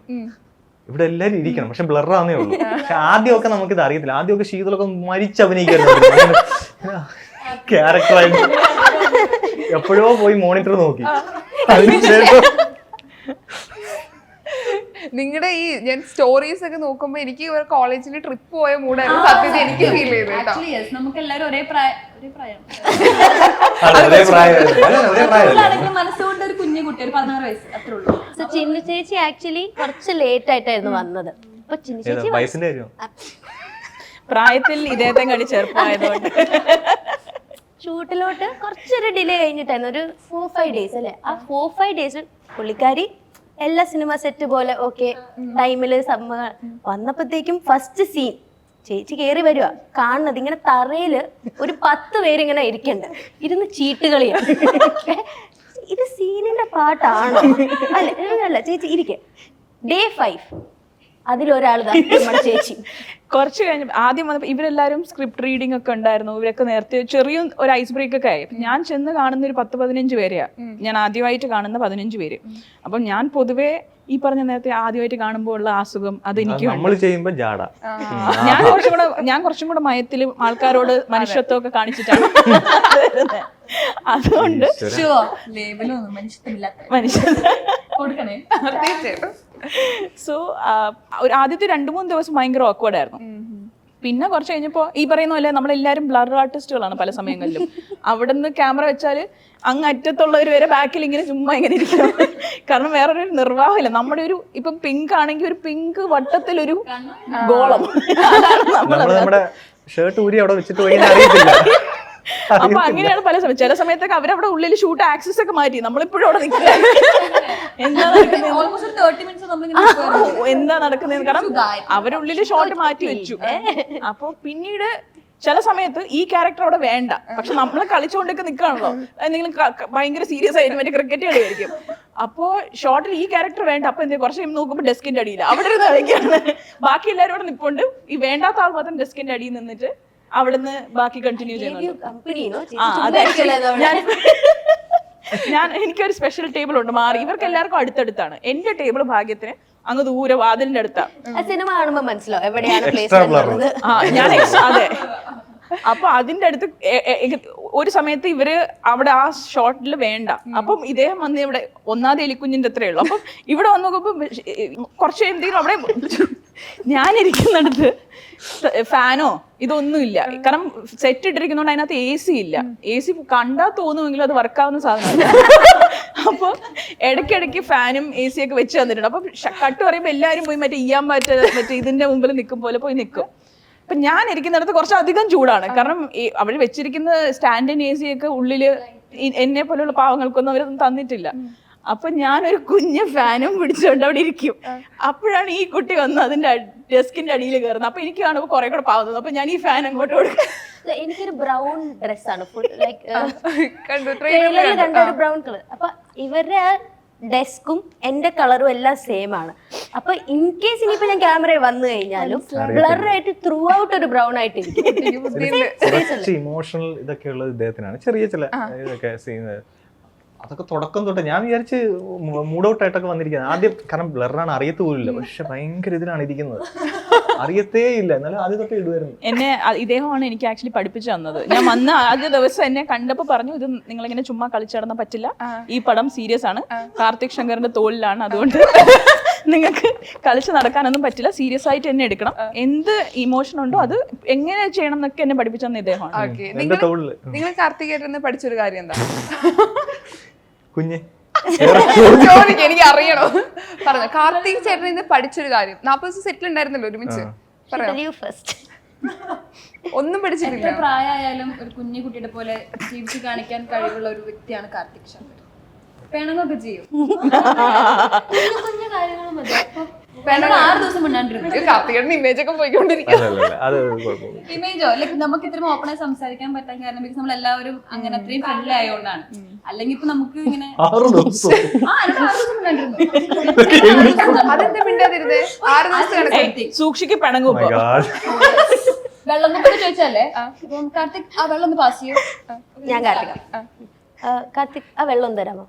എല്ലാരും ഇരിക്കണം. പക്ഷെ ബ്ലറാന്നേ ഉള്ളൂ. പക്ഷെ ആദ്യമൊക്കെ നമുക്കിത് അറിയത്തില്ല. ആദ്യമൊക്കെ ശീതളൊക്കെ മരിച്ചഭിനയിക്കായിരുന്നു. ക്യാരക്ടറായിട്ട് എപ്പോഴോ പോയി മോണിറ്റർ നോക്കി. അതിനുശേഷം നിങ്ങളുടെ ഈ ഞാൻ സ്റ്റോറീസ് ഒക്കെ നോക്കുമ്പോ എനിക്ക് ഒരു കോളേജിൽ ട്രിപ്പ് പോയ മൂടായിരുന്നു സത്യത്തിൽ എനിക്ക് ഫീൽ ചെയ്തു. നമുക്ക് എല്ലാവരും ഒരേ മനസ്സുകൊണ്ട് ഒരു കുഞ്ഞു കുട്ടി, ഒരു 16 വയസ്സ് അത്രേ ഉള്ളൂ. ചിന്നു ചേച്ചി ആക്ച്വലി കുറച്ച് ലേറ്റ് ആയിട്ടായിരുന്നു വന്നത്. അപ്പൊ ചിന്നു ചേച്ചി പ്രായത്തിൽ ഇദ്ദേഹത്തെ കടി ചെറുപ്പമായതുകൊണ്ട് ഷൂട്ടിലോട്ട് കുറച്ചൊരു ഡിലേ കഴിഞ്ഞിട്ടായിരുന്നു, ഒരു 4-5 ഡേയ്സ് അല്ലെ. ആ 4-5 ഡേയ്സ് പുള്ളിക്കാരി എല്ലാ സിനിമ സെറ്റ് പോലെ ഓക്കെ ടൈമില് വന്നപ്പോഴത്തേക്കും ഫസ്റ്റ് സീൻ ചേച്ചി കയറി വരുക, കാണുന്നത് ഇങ്ങനെ തറയില് ഒരു 10 പേരിങ്ങനെ ഇരിക്കണ്ട, ഇരുന്ന് ചീട്ടുകളിയാണ്. ഇത് സീനിന്റെ പാട്ടാണോ? അല്ല ചേച്ചി ഇരിക്കെ. ഡേ 5 അതിലൊരാൾ നമ്മുടെ ചേച്ചി. കുറച്ച് കഴിഞ്ഞ ആദ്യം വന്നപ്പോൾ ഇവരെല്ലാവരും സ്ക്രിപ്റ്റ് റീഡിംഗ് ഒക്കെ ഉണ്ടായിരുന്നു. ഇവരൊക്കെ നേരത്തെ ചെറിയ ഒരു ഐസ് ബ്രേക്ക് ഒക്കെ ആയി. ഞാൻ ചെന്ന് കാണുന്ന ഒരു 10-15 പേരെയാ. ഞാൻ ആദ്യമായിട്ട് കാണുന്ന 15 പേര്. അപ്പം ഞാൻ പൊതുവേ ഈ പറഞ്ഞ നേരത്തെ ആദ്യമായിട്ട് കാണുമ്പോൾ ഉള്ള അസുഖം അത് എനിക്ക് ഞാൻ കുറച്ചും കൂടെ മയത്തിലും ആൾക്കാരോട് മനുഷ്യത്വം ഒക്കെ കാണിച്ചിട്ടാണ്. അതുകൊണ്ട് സോ ആദ്യത്തെ 2-3 ദിവസം ഭയങ്കര ഓക്വേർഡ് ആയിരുന്നു. പിന്നെ കുറച്ച് കഴിഞ്ഞപ്പോ ഈ പറയുന്ന പോലെ നമ്മളെല്ലാരും ബ്ലർ ആർട്ടിസ്റ്റുകളാണ് പല സമയങ്ങളിലും. അവിടെ നിന്ന് ക്യാമറ വെച്ചാൽ അങ്ങ് അറ്റത്തുള്ളവർ വരെ ബാക്കിൽ ഇങ്ങനെ ചുമ്മാ ഇങ്ങനെ ഇരിക്കണം. കാരണം വേറൊരു നിർവാഹമില്ല. നമ്മുടെ ഒരു ഇപ്പം പിങ്ക് ആണെങ്കിൽ ഒരു പിങ്ക് വട്ടത്തിലൊരു ഗോളം. അപ്പൊ അങ്ങനെയാണ് പല സമയം. ചില സമയത്തൊക്കെ അവരവിടെ ഉള്ളിൽ ഷൂട്ട് ആക്സസ് ഒക്കെ മാറ്റി നമ്മളിപ്പോഴും അവിടെ നിൽക്കുക. എന്താ നടക്കുന്നത്? കാരണം അവരുള്ളിൽ ഷോട്ട് മാറ്റി വെച്ചു. അപ്പൊ പിന്നീട് ചില സമയത്ത് ഈ ക്യാരക്ടർ അവിടെ വേണ്ട, പക്ഷെ നമ്മൾ കളിച്ചുകൊണ്ടൊക്കെ നിൽക്കുകയാണല്ലോ. എന്തെങ്കിലും ഭയങ്കര സീരിയസ് ആയിട്ട് മറ്റേ ക്രിക്കറ്റ് കളിയായിരിക്കും. അപ്പോ ഷോട്ടിൽ ഈ ക്യാരക്ടർ വേണ്ട. അപ്പൊ എന്താ കുറച്ച് നോക്കുമ്പോൾ ഡെസ്കിന്റെ അടിയിൽ അവിടെ ഇരുന്ന് കളിക്കാണ്. ബാക്കി എല്ലാവരും അവിടെ നിൽപ്പുണ്ട്. ഈ വേണ്ടാത്ത ആൾ മാത്രം ഡെസ്കിന്റെ അടിയിൽ നിന്നിട്ട് അവിടുന്ന് ബാക്കി കണ്ടിന്യൂ ചെയ്യുന്നുണ്ട്. എനിക്കൊരു സ്പെഷ്യൽ ടേബിൾ ഉണ്ട് മാറി, ഇവർക്ക് എല്ലാവർക്കും അടുത്തടുത്താണ്. എന്റെ ടേബിൾ ഭാഗ്യത്തിന് അങ്ങ് ദൂരെ വാതിലിന്റെ അടുത്താ. സിനിമ കാണുമ്പോ മനസ്സിലാവും എവിടെയാണ് Extra blur. ഞാൻ അതെ. അപ്പൊ അതിന്റെ അടുത്ത് ഒരു സമയത്ത് ഇവര് അവിടെ ആ ഷോട്ടിൽ വേണ്ട, അപ്പം ഇദ്ദേഹം വന്ന് ഇവിടെ ഒന്നാമത് എലിക്കുഞ്ഞിന്റെ അത്രേ ഉള്ളു. അപ്പം ഇവിടെ വന്ന് നോക്കുമ്പോ കുറച്ച് എന്തെങ്കിലും അവിടെ ഞാനിരിക്കുന്നിടത്ത് ഫാനോ ഇതൊന്നുമില്ല. കാരണം സെറ്റ് ഇട്ടിരിക്കുന്നോണ്ട് അതിനകത്ത് AC ഇല്ല. AC കണ്ടാ തോന്നുമെങ്കിലും അത് വർക്കാവുന്ന സാധനമല്ല. അപ്പൊ ഇടയ്ക്കിടയ്ക്ക് ഫാനും AC ഒക്കെ വെച്ച് തന്നിട്ടുണ്ട്. അപ്പൊ കട്ട് പറയുമ്പോ എല്ലാരും പോയി മറ്റേ മറ്റേ ഇതിന്റെ മുമ്പിൽ നിൽക്കും പോലെ പോയി നിൽക്കും. അപ്പൊ ഞാൻ ഇരിക്കുന്നിടത്ത് കുറച്ചധികം ചൂടാണ്. കാരണം അവൾ വെച്ചിരിക്കുന്ന സ്റ്റാൻഡിൻ AC ഒക്കെ ഉള്ളില് എന്നെ പോലെയുള്ള പാവങ്ങൾക്കൊന്നും അവരൊന്നും തന്നിട്ടില്ല. അപ്പൊ ഞാനൊരു കുഞ്ഞ് ഫാനും പിടിച്ചുകൊണ്ട് അവിടെ ഇരിക്കും. അപ്പോഴാണ് ഈ കുട്ടി വന്ന് അതിന്റെ ഡെസ്കിന്റെ അടിയിൽ കയറുന്നത്. അപ്പൊ എനിക്ക് കാണുമ്പോൾ കുറെ കൂടെ പാവുന്നത്. അപ്പൊ ഞാൻ ഈ ഫാൻ അങ്ങോട്ട് കൊടുക്കും. എനിക്കൊരു ബ്രൗൺ ഡ്രസ്സാണ് ഫുൾ ലൈക്ക് കണ്ടു കണ്ട ഒരു ബ്രൗൺ കളർ. അപ്പൊ ഇവരുടെ ഡെസ്കും എന്റെ കളറും എല്ലാം സെയിം ആണ്. അപ്പൊ ഇൻ കേസ് ഇനിയിപ്പോ ഞാൻ ക്യാമറയിൽ വന്നു കഴിഞ്ഞാലും ബ്ലർ ആയിട്ട് ത്രൂ ഔട്ട് ഒരു ബ്രൗൺ ആയിട്ടിരിക്കും. കുറച്ച് ഇമോഷണൽ ഇതൊക്കെ ഉള്ളത് ഇദ്ദേഹത്തിനാണ്. ചെറിയ ചില ഇതൊക്കെ ചെയ്യുന്നത് അതൊക്കെ തുടക്കം തൊട്ട് ഞാൻ വിചാരിച്ച് മൂഡ് ഔട്ട് ആയിട്ടൊക്കെ വന്നിരിക്കുന്നത് ആദ്യം. കാരണം ബ്ലറാണ്, അറിയത്ത് പോലില്ല. പക്ഷെ ഭയങ്കര ഇതിലാണ് ഇരിക്കുന്നത്, അറിയത്തേ ഇല്ല. എന്നാലും ആദ്യം തൊട്ട് ഇടുമായിരുന്നു. എന്നെ ഇദ്ദേഹമാണ് എനിക്ക് ആക്ച്വലി പഠിപ്പിച്ചു തന്നത്. ഞാൻ വന്ന ആദ്യ ദിവസം എന്നെ കണ്ടപ്പോ പറഞ്ഞു, ഇത് നിങ്ങളിങ്ങനെ ചുമ്മാ കളിച്ചിടന്ന പറ്റില്ല, ഈ പടം സീരിയസ് ആണ്, കാർത്തിക് ശങ്കറിന്റെ തോളിലാണ്, അതുകൊണ്ട് നിങ്ങൾക്ക് കളിച്ച് നടക്കാനൊന്നും പറ്റില്ല, സീരിയസ് ആയിട്ട് എന്നെ എടുക്കണം, എന്ത് ഇമോഷൻ ഉണ്ടോ അത് എങ്ങനെ ചെയ്യണം എന്നൊക്കെ എന്നെ പഠിപ്പിച്ചു തന്ന ഇദ്ദേഹമാണ്. എന്റെ തോളില് നിങ്ങൾ കാർത്തികേട്ടന് പഠിച്ചൊരു കാര്യം എന്താ? കുഞ്ഞ് എനിക്ക് അറിയണോ? പറഞ്ഞു. കാർത്തിക് ചേട്ടൻ ഇന്ന് പഠിച്ചൊരു കാര്യം. 40 ദിവസം സെറ്റിൽ ഉണ്ടായിരുന്നല്ലോ ഒരുമിച്ച്. ഒന്നും പഠിച്ചിട്ടില്ല. എത്ര പ്രായമായാലും ഒരു കുഞ്ഞു കുട്ടിയുടെ പോലെ ജീവിച്ച് കാണിക്കാൻ കഴിവുള്ള ഒരു വ്യക്തിയാണ് കാർത്തിക് ശങ്കർ. പിണങ്ങൊക്കെ ചെയ്യും. കുഞ്ഞു കാര്യങ്ങൾ മതി. അപ്പൊ 6 ദിവസം മിണ്ടാണ്ടിരുന്നു. കാർത്തികേട്ടന് ഇമേജ് ഒക്കെ പോയിക്കൊണ്ടിരിക്കും. ഇമേജോ ലൈക്ക് നമുക്ക് ഇത്രയും ഓപ്പണായി സംസാരിക്കാൻ പറ്റാൻ കാരണം ബിക്കോസ് നമ്മൾ എല്ലാവരും അങ്ങനെ അത്രയും ഫ്രണ്ട്ലി ആയതുകൊണ്ടാണ്. അല്ലെങ്കിൽ ഇപ്പൊ നമുക്ക് ഇങ്ങനെ 6 ദിവസം അതെന്താ മിണ്ടാതിരുന്നേ? 6 ദിവസം സൂക്ഷിക്ക് പിണങ്ങും. വെള്ളം നമുക്ക് ചോദിച്ചല്ലേ കാർത്തിക് ആ വെള്ളം ഒന്ന് പാസ് ചെയ്യോ? ഞാൻ കാർത്തിക് ആ വെള്ളം ഒന്ന് തരാമോ?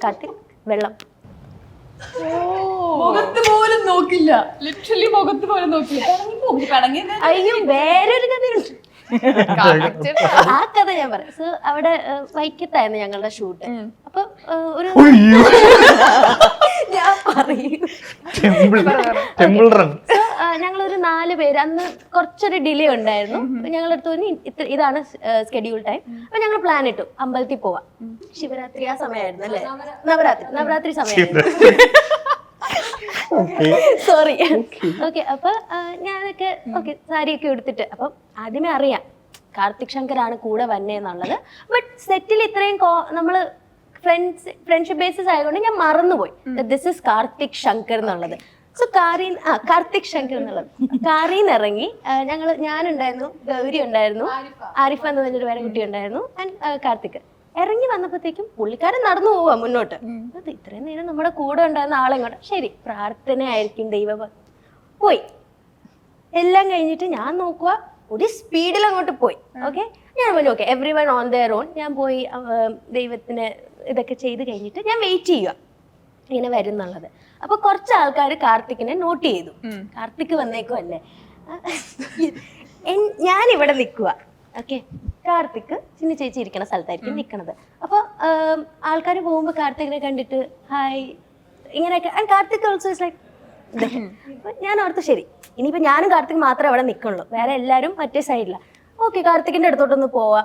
കാർത്തിക് വെള്ളം. മുഖത്ത് പോലും നോക്കില്ല, ലിറ്ററലി മുഖത്ത് പോലും നോക്കില്ല. അയ്യോ വേറൊരു കഥയുണ്ട്, ആ കഥ ഞാൻ പറയാം. സോ അവിടെ വൈക്കത്തായിരുന്നു ഞങ്ങളുടെ ഷൂട്ട്. അപ്പൊ ഒരു ഞാൻ പറയും, ഞങ്ങളൊരു 4 പേര് അന്ന് കുറച്ചൊരു ഡിലേ ഉണ്ടായിരുന്നു. ഞങ്ങളടുത്ത് തോന്നി ഇതാണ് സ്കെഡ്യൂൾ ടൈം. അപ്പൊ ഞങ്ങൾ പ്ലാൻ ഇട്ടു അമ്പലത്തിൽ പോവാം. ശിവരാത്രി ആ സമയമായിരുന്നു അല്ലേ? നവരാത്രി സമയമായിരുന്നു. സോറി. ഓക്കെ. അപ്പൊ ഞാനൊക്കെ ഓക്കെ സാരിയൊക്കെ എടുത്തിട്ട് അപ്പം ആദ്യമേ അറിയാം കാർത്തിക് ശങ്കറാണ് കൂടെ വന്നേന്നുള്ളത്. ബട്ട് സെറ്റിൽ ഇത്രയും നമ്മള് ഫ്രണ്ട്ഷിപ്പ് ബേസിസ് ആയതുകൊണ്ട് ഞാൻ മറന്നുപോയി ദിസ് ഇസ് കാർത്തിക് ശങ്കർ എന്നുള്ളത്. സോ കാർത്തിക് ശങ്കർ എന്നുള്ളത് കാറിന്ന് ഇറങ്ങി ഞാനുണ്ടായിരുന്നു, ഗൗരി ഉണ്ടായിരുന്നു, ആരിഫ എന്ന് പറഞ്ഞൊരു വേറെ കുട്ടി ഉണ്ടായിരുന്നു, ആൻഡ് കാർത്തിക്. ഇറങ്ങി വന്നപ്പോഴത്തേക്കും പുള്ളിക്കാരൻ നടന്നു പോവാ മുന്നോട്ട്. അത് ഇത്രയും നേരം നമ്മുടെ കൂടെ ഉണ്ടായിരുന്ന ആളെങ്ങോട്ട് ശരി പ്രാർത്ഥനയായിരിക്കും ദൈവം പോയി. എല്ലാം കഴിഞ്ഞിട്ട് ഞാൻ നോക്കുക ഒരു സ്പീഡിൽ അങ്ങോട്ട് പോയി. ഓക്കെ, ഞാൻ പറഞ്ഞു okay every one on their own. ഞാൻ പോയി ദൈവത്തിന് ഇതൊക്കെ ചെയ്ത് കഴിഞ്ഞിട്ട് ഞാൻ വെയിറ്റ് ചെയ്യുക ഇങ്ങനെ വരുന്നുള്ളത്. അപ്പൊ കുറച്ച് ആൾക്കാർ കാർത്തിക്കിനെ നോട്ട് ചെയ്തു. കാർത്തിക് വന്നേക്കും അല്ലേ, ഞാൻ ഇവിടെ നിൽക്കുക. ഓക്കെ, കാർത്തിക് ചിന്ന ചേച്ചി ഇരിക്കണ സ്ഥലത്തായിരിക്കും നിൽക്കണത്. അപ്പൊ ആൾക്കാർ പോകുമ്പോൾ കാർത്തികിനെ കണ്ടിട്ട് ഹായ് ഇങ്ങനെയൊക്കെ. And Karthik also is like. ഞാൻ ഓർത്ത് ശരി ഇനിയിപ്പോ ഞാനും കാർത്തിക് മാത്രമേ അവിടെ നിൽക്കുള്ളൂ, വേറെ എല്ലാവരും മറ്റേ സൈഡിലാണ്. ഓക്കെ, കാർത്തികിന്റെ അടുത്തോട്ടൊന്ന് പോവാ,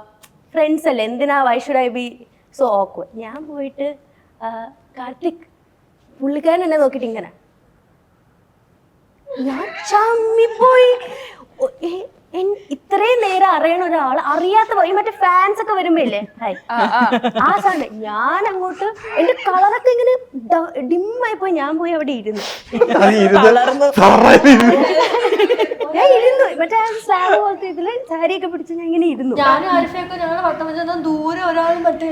ഫ്രണ്ട്സ് അല്ലേ, എന്തിനാ why should I B so awkward. ഞാൻ പോയിട്ട് കാർത്തിക് പുള്ളിക്കാരൻ എന്നെ നോക്കിയിട്ട് ഇങ്ങനെ, ഞാൻ ചമ്മിപ്പോയി. ഇത്രയും നേരം അറിയണ ഒരാൾ അറിയാത്ത പോയി മറ്റേ ഫാൻസ് ഒക്കെ വരുമ്പോ ഇല്ലേ ഹായ് ആ സാധനം. ഞാൻ അങ്ങോട്ട് എന്റെ കളറൊക്കെ ഇങ്ങനെ ഡിമ്മായി പോയി. ഞാൻ പോയി അവിടെ ഇരുന്നു. ഞാൻ ഇരുന്നു മറ്റേ സ്ലാബ് പോലത്തെ ഇതില് സാരിയൊക്കെ പിടിച്ച് ഞാൻ ഇങ്ങനെ ഇരുന്നു. ഞാനും ആരിഫയൊക്കെ ഞങ്ങളുടെ വട്ടം വെച്ചാൽ ദൂരെ ഒരാളും മറ്റേ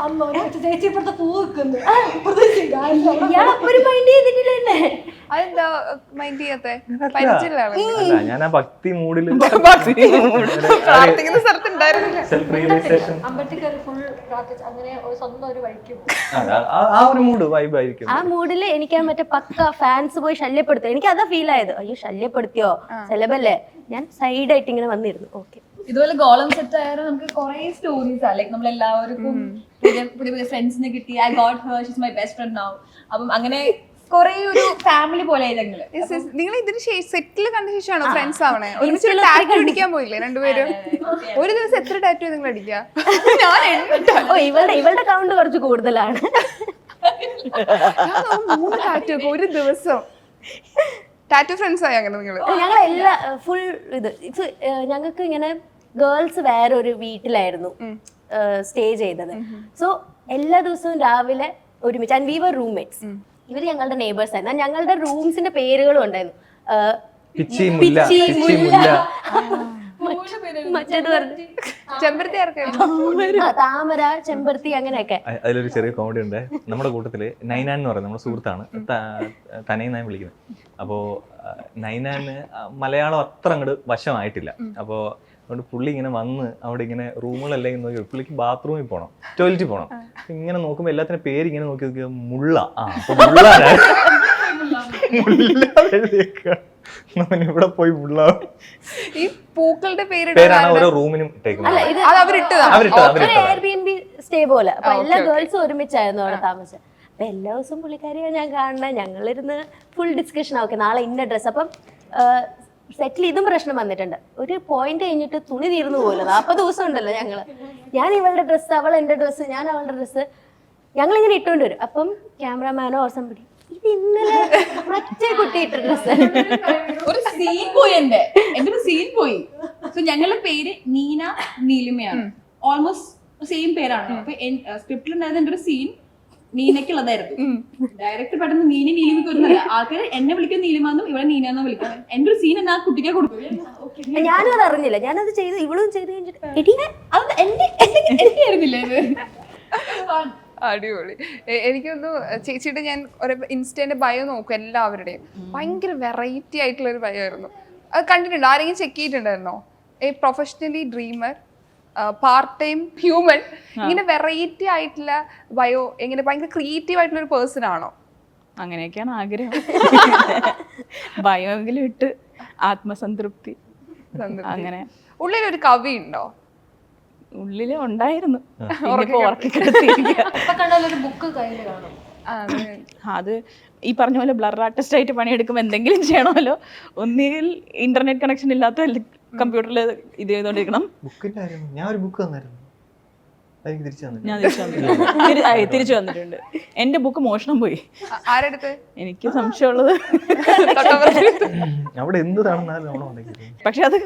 അമ്മ ചേച്ചി ഇപ്പുറത്തെ പൂ വെക്കുന്നു. ഞാൻ അപ്പൊരു മൈൻഡ് ചെയ്തിട്ടില്ല എന്നെ. അതെന്താ മൈൻഡ് ചെയ്യാത്തെ? പരിചയമുള്ള അല്ല, ഞാൻ ആ ഭക്തി മൂഡിൽ പ്രാർത്ഥിക്കുന്ന സ്ഥലത്ത് ഉണ്ടായിരുന്നില്ല. സെൽഫ് റിയലൈസേഷൻ അമ്പലത്തിൽ ഫുൾ പ്രാർത്ഥിച്ച് അങ്ങനെ ഒരു സ്വന്തം ഒരു വഴിക്ക് പോകും. ആ ഒരു മൂഡ് വൈബ് ആയിരിക്കും. ആ മൂഡില് എനിക്ക് ആ മറ്റേ പക്ക ഫാൻസ് പോയി ശല്യപ്പെടുത്തും. എനിക്ക് അതാ ഫീൽ ആയത്. അയ്യോ ശല്യപ്പെടുത്തിയോ, സെലബല്ലേ. ഞാൻ സൈഡായിട്ട് ഇങ്ങനെ വന്നിരുന്നു. ഓക്കെ, ഇതുപോലെ ഗോളം സെറ്റ് ആയാലും നമുക്ക് കുറെ സ്റ്റോറീസ് ആണ്. ലൈക്ക് നമ്മൾ എല്ലാവർക്കും പുതിയ പുതിയ ഫ്രണ്ട്സിനെ കിട്ടി. I got Har, she's my best friend now. അപ്പം അങ്ങനെ കുറെ ഒരു ഫാമിലി പോലെ ഞങ്ങള്. നിങ്ങൾ ഇതിന് സെറ്റിൽ കണ്ട ശേഷമാണോ ഫ്രണ്ട്സ് ആവണേ? ഒരുമിച്ച് ടാറ്റു അടിക്കാൻ പോയില്ലേ രണ്ടുപേരും? ഒരു ദിവസം എത്ര ടാറ്റു നിങ്ങൾ അടിക്കുക? ഓ ഇവളുടെ കൗണ്ട് കുറച്ച് കൂടുതലാണ്. 3 ടാറ്റു ഒക്കെ ഒരു ദിവസം. ടാറ്റു ഫ്രണ്ട്സ് ആയി അങ്ങനെ നിങ്ങൾ? ഞങ്ങൾ എല്ലാ ഫുൾ ഇത് ഞങ്ങൾക്ക് ഇങ്ങനെ ഗേൾസ് വേറെ ഒരു വീട്ടിലായിരുന്നു സ്റ്റേ ചെയ്തത്. സോ എല്ലാ ദിവസവും രാവിലെ ഒരുമിച്ച്, ആൻഡ് വി വർ റൂംമേറ്റ്സ്. ഇവര് ഞങ്ങളുടെ നെയ്ബേഴ്സ് ആയിരുന്നു. ഞങ്ങളുടെ റൂംസിന്റെ പേരുകളും ഉണ്ടായിരുന്നു. പിച്ചി മുല്ല, പിച്ചി മുല്ല. മറ്റേത് പറഞ്ഞു ചെമ്പരത്തി ആർക്കായിരുന്നു? താമര, ചെമ്പരത്തി, അങ്ങനെയൊക്കെ. അതിലൊരു ചെറിയ കോമഡി ഉണ്ട്. നമ്മുടെ കൂട്ടത്തില് നൈനാൻ എന്ന് പറയുന്നത് നമ്മുടെ സുഹൃത്താണ്, തനയെന്നാണ് വിളിക്കുന്നത്. അപ്പോൾ നൈനാന് മലയാളം അത്ര അങ്ങോട്ട് വശമായിട്ടില്ല. അപ്പോൾ അതുകൊണ്ട് പുള്ളി ഇങ്ങനെ വന്ന് അവിടെ ഇങ്ങനെ റൂമുകളെല്ലാം നോക്കി, പുള്ളിക്ക് ബാത്റൂമിൽ പോകണം, ടോയ്ലറ്റിൽ പോകണം. ഇങ്ങനെ നോക്കുമ്പോൾ എല്ലാത്തിനും പേര് ഇങ്ങനെ നോക്കി നോക്കിയാൽ മുള്ള. ഇവിടെ പോയി മുള്ള. ഈ പൂക്കളുടെ പേരാണ് ഓരോ റൂമിനും ഇട്ടേക്കുന്നത്. എയർബിഎൻബി സ്റ്റേ പോലെ. അപ്പൊ എല്ലാ ഗേൾസും ഒരുമിച്ചായിരുന്നു അവിടെ താമസിച്ചത്. അപ്പൊ എല്ലാ ദിവസവും പുള്ളിക്കാരിയെ ഞാൻ കാണുന്ന, ഞങ്ങളിരുന്ന് ഫുൾ ഡിസ്കഷൻ ആക്കി നാളെ ഇന്ന ഡ്രസ്സ്. അപ്പം സെറ്റിൽ ഇതും പ്രശ്നം വന്നിട്ടുണ്ട്. ഒരു പോയിന്റ് കഴിഞ്ഞിട്ട് തുണി തീർന്നു പോലും. 40 ദിവസം ഉണ്ടല്ലോ ഞങ്ങള്. ഞാൻ ഇവളുടെ ഡ്രസ്സ്, അവൾ എന്റെ ഡ്രസ്സ്, ഞാൻ അവളുടെ ഡ്രസ്സ്, ഞങ്ങളിങ്ങനെ ഇട്ടുകൊണ്ട് വരും. അപ്പം ക്യാമറാമാനോ ഓർ സംബഡി, ഇത് ഇന്നലെ മറ്റേ കുട്ടി ഇട്ട ഡ്രസ്സ്. ഒരു സീൻ പോയി, എന്റെ ഒരു സീൻ പോയി. സോ ഞങ്ങളുടെ പേര് നീന, നീലിമയാണ്. ഓൾമോസ്റ്റ് സെയിം പേരാണ്. അപ്പൊ സ്ക്രിപ്റ്റിൽ ഉണ്ടായിരുന്ന എന്റെ ഒരു സീൻ നീനക്കുള്ളതായിരുന്നു. ഡയറക്ടർ പെട്ടെന്ന് നീന നീലിമയ്ക്ക് വരുന്നില്ല. ആൾക്കാർ എന്നെ വിളിക്കുന്ന നീലിമാന്നും ഇവിടെ നീനാന്നോ വിളിക്കുന്നത്. എന്റെ ഒരു സീൻ എന്നാ കുട്ടിക്ക് കൊടുക്കും. ഞാനും അത് അറിഞ്ഞില്ല. ഞാനത് ചെയ്ത്, ഇവളും ചെയ്ത് കഴിഞ്ഞിട്ട് എനിക്കായിരുന്നില്ല ഇത്. അടിപൊളി. എനിക്കൊന്നു ചേച്ചിയുടെ ഞാൻ ഒരു ഇൻസ്റ്റന്റെ ബയോ നോക്കും എല്ലാവരുടെയും. ഭയങ്കര വെറൈറ്റി ആയിട്ടുള്ള ഒരു ബയോ ആയിരുന്നു. അത് കണ്ടിട്ടുണ്ടോ? ആരെങ്കിലും ചെക്ക് ചെയ്തിട്ടുണ്ടായിരുന്നോ? Professionally dreamer, part time human, ഇങ്ങനെ വെറൈറ്റി ആയിട്ടുള്ള ബയോ. എങ്ങനെ ഭയങ്കര ക്രിയേറ്റീവ് ആയിട്ടുള്ള ഒരു പേഴ്സൺ ആണോ? അങ്ങനെയൊക്കെയാണ് ആഗ്രഹം. ഭയമെങ്കിലും ഇട്ട് ആത്മസംതൃപ്തി. അങ്ങനെ ഉള്ളിലൊരു കവി ഉണ്ടോ? ഉള്ളില് ഉണ്ടായിരുന്നു. കണ്ടാലൊരു ബുക്ക് കയ്യിൽ കാണും. അത് ഈ പറഞ്ഞ പോലെ ബ്ലർ ആർട്ടിസ്റ്റ് ആയിട്ട് പണിയെടുക്കുമ്പോൾ എന്തെങ്കിലും ചെയ്യണമല്ലോ. ഒന്നുകിൽ ഇന്റർനെറ്റ് കണക്ഷൻ ഇല്ലാത്ത കമ്പ്യൂട്ടറിൽ ഇത് ചെയ്തോണ്ടിരിക്കണം. ഞാൻ ഒരു ബുക്ക് തന്നായിരുന്നു, ഞാൻ തിരിച്ചു വന്നിട്ടുണ്ട്. എന്റെ ബുക്ക് മോഷണം പോയി. ആരെടുത്ത്? എനിക്ക് സംശയമുള്ളത്. പക്ഷെ അത്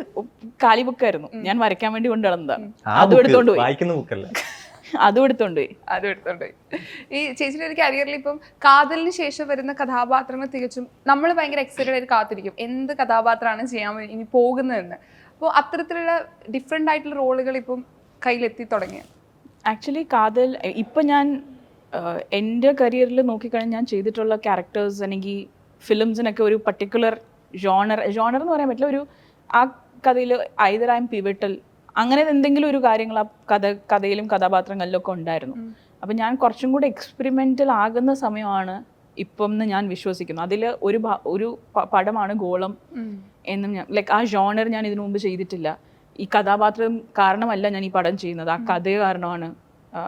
കാലി ബുക്കായിരുന്നു. ഞാൻ വരയ്ക്കാൻ വേണ്ടി കൊണ്ടു നടന്നതാണ്. അതും എടുത്തോണ്ട് പോയി. അതും എടുത്തോണ്ട് പോയി. ഈ ചേച്ചിയുടെ ഒരു കരിയറിൽ ഇപ്പം കാതലിന് ശേഷം വരുന്ന കഥാപാത്രങ്ങൾ തികച്ചും നമ്മൾ ഭയങ്കര എക്സൈറ്റഡ് ആയിട്ട് കാത്തിരിക്കും എന്ത് കഥാപാത്രമാണ് ചെയ്യാൻ ഇനി പോകുന്നതെന്ന്. അപ്പോൾ അത്തരത്തിലുള്ള ഡിഫറെൻ്റ് ആയിട്ടുള്ള റോളുകൾ ഇപ്പം കയ്യിലെത്തി തുടങ്ങിയ. ആക്ച്വലി കാതൽ ഇപ്പം ഞാൻ എൻ്റെ കരിയറിൽ നോക്കിക്കഴിഞ്ഞാൽ ഞാൻ ചെയ്തിട്ടുള്ള ക്യാരക്ടേഴ്സ് അല്ലെങ്കിൽ ഫിലിംസിനൊക്കെ ഒരു പർട്ടിക്കുലർ ജോണർ എന്ന് പറയാൻ പറ്റില്ല. ഒരു ആ കഥയിൽ ഐദർ ഐ എം പിവറ്റൽ അങ്ങനെ എന്തെങ്കിലും ഒരു കാര്യങ്ങൾ ആ കഥയിലും കഥാപാത്രങ്ങളിലൊക്കെ ഉണ്ടായിരുന്നു. അപ്പം ഞാൻ കുറച്ചും കൂടെ എക്സ്പെരിമെൻ്റൽ ആകുന്ന സമയമാണ് ഇപ്പം എന്ന് ഞാൻ വിശ്വസിക്കുന്നു. അതിൽ ഒരു പടമാണ് ഗോളം എന്നും ഞാൻ ലൈക്ക് ആ ജോണർ ഞാൻ ഇതിനു മുമ്പ് ചെയ്തിട്ടില്ല. ഈ കഥാപാത്രം കാരണമല്ല ഞാൻ ഈ പടം ചെയ്യുന്നത്, ആ കഥ കാരണമാണ്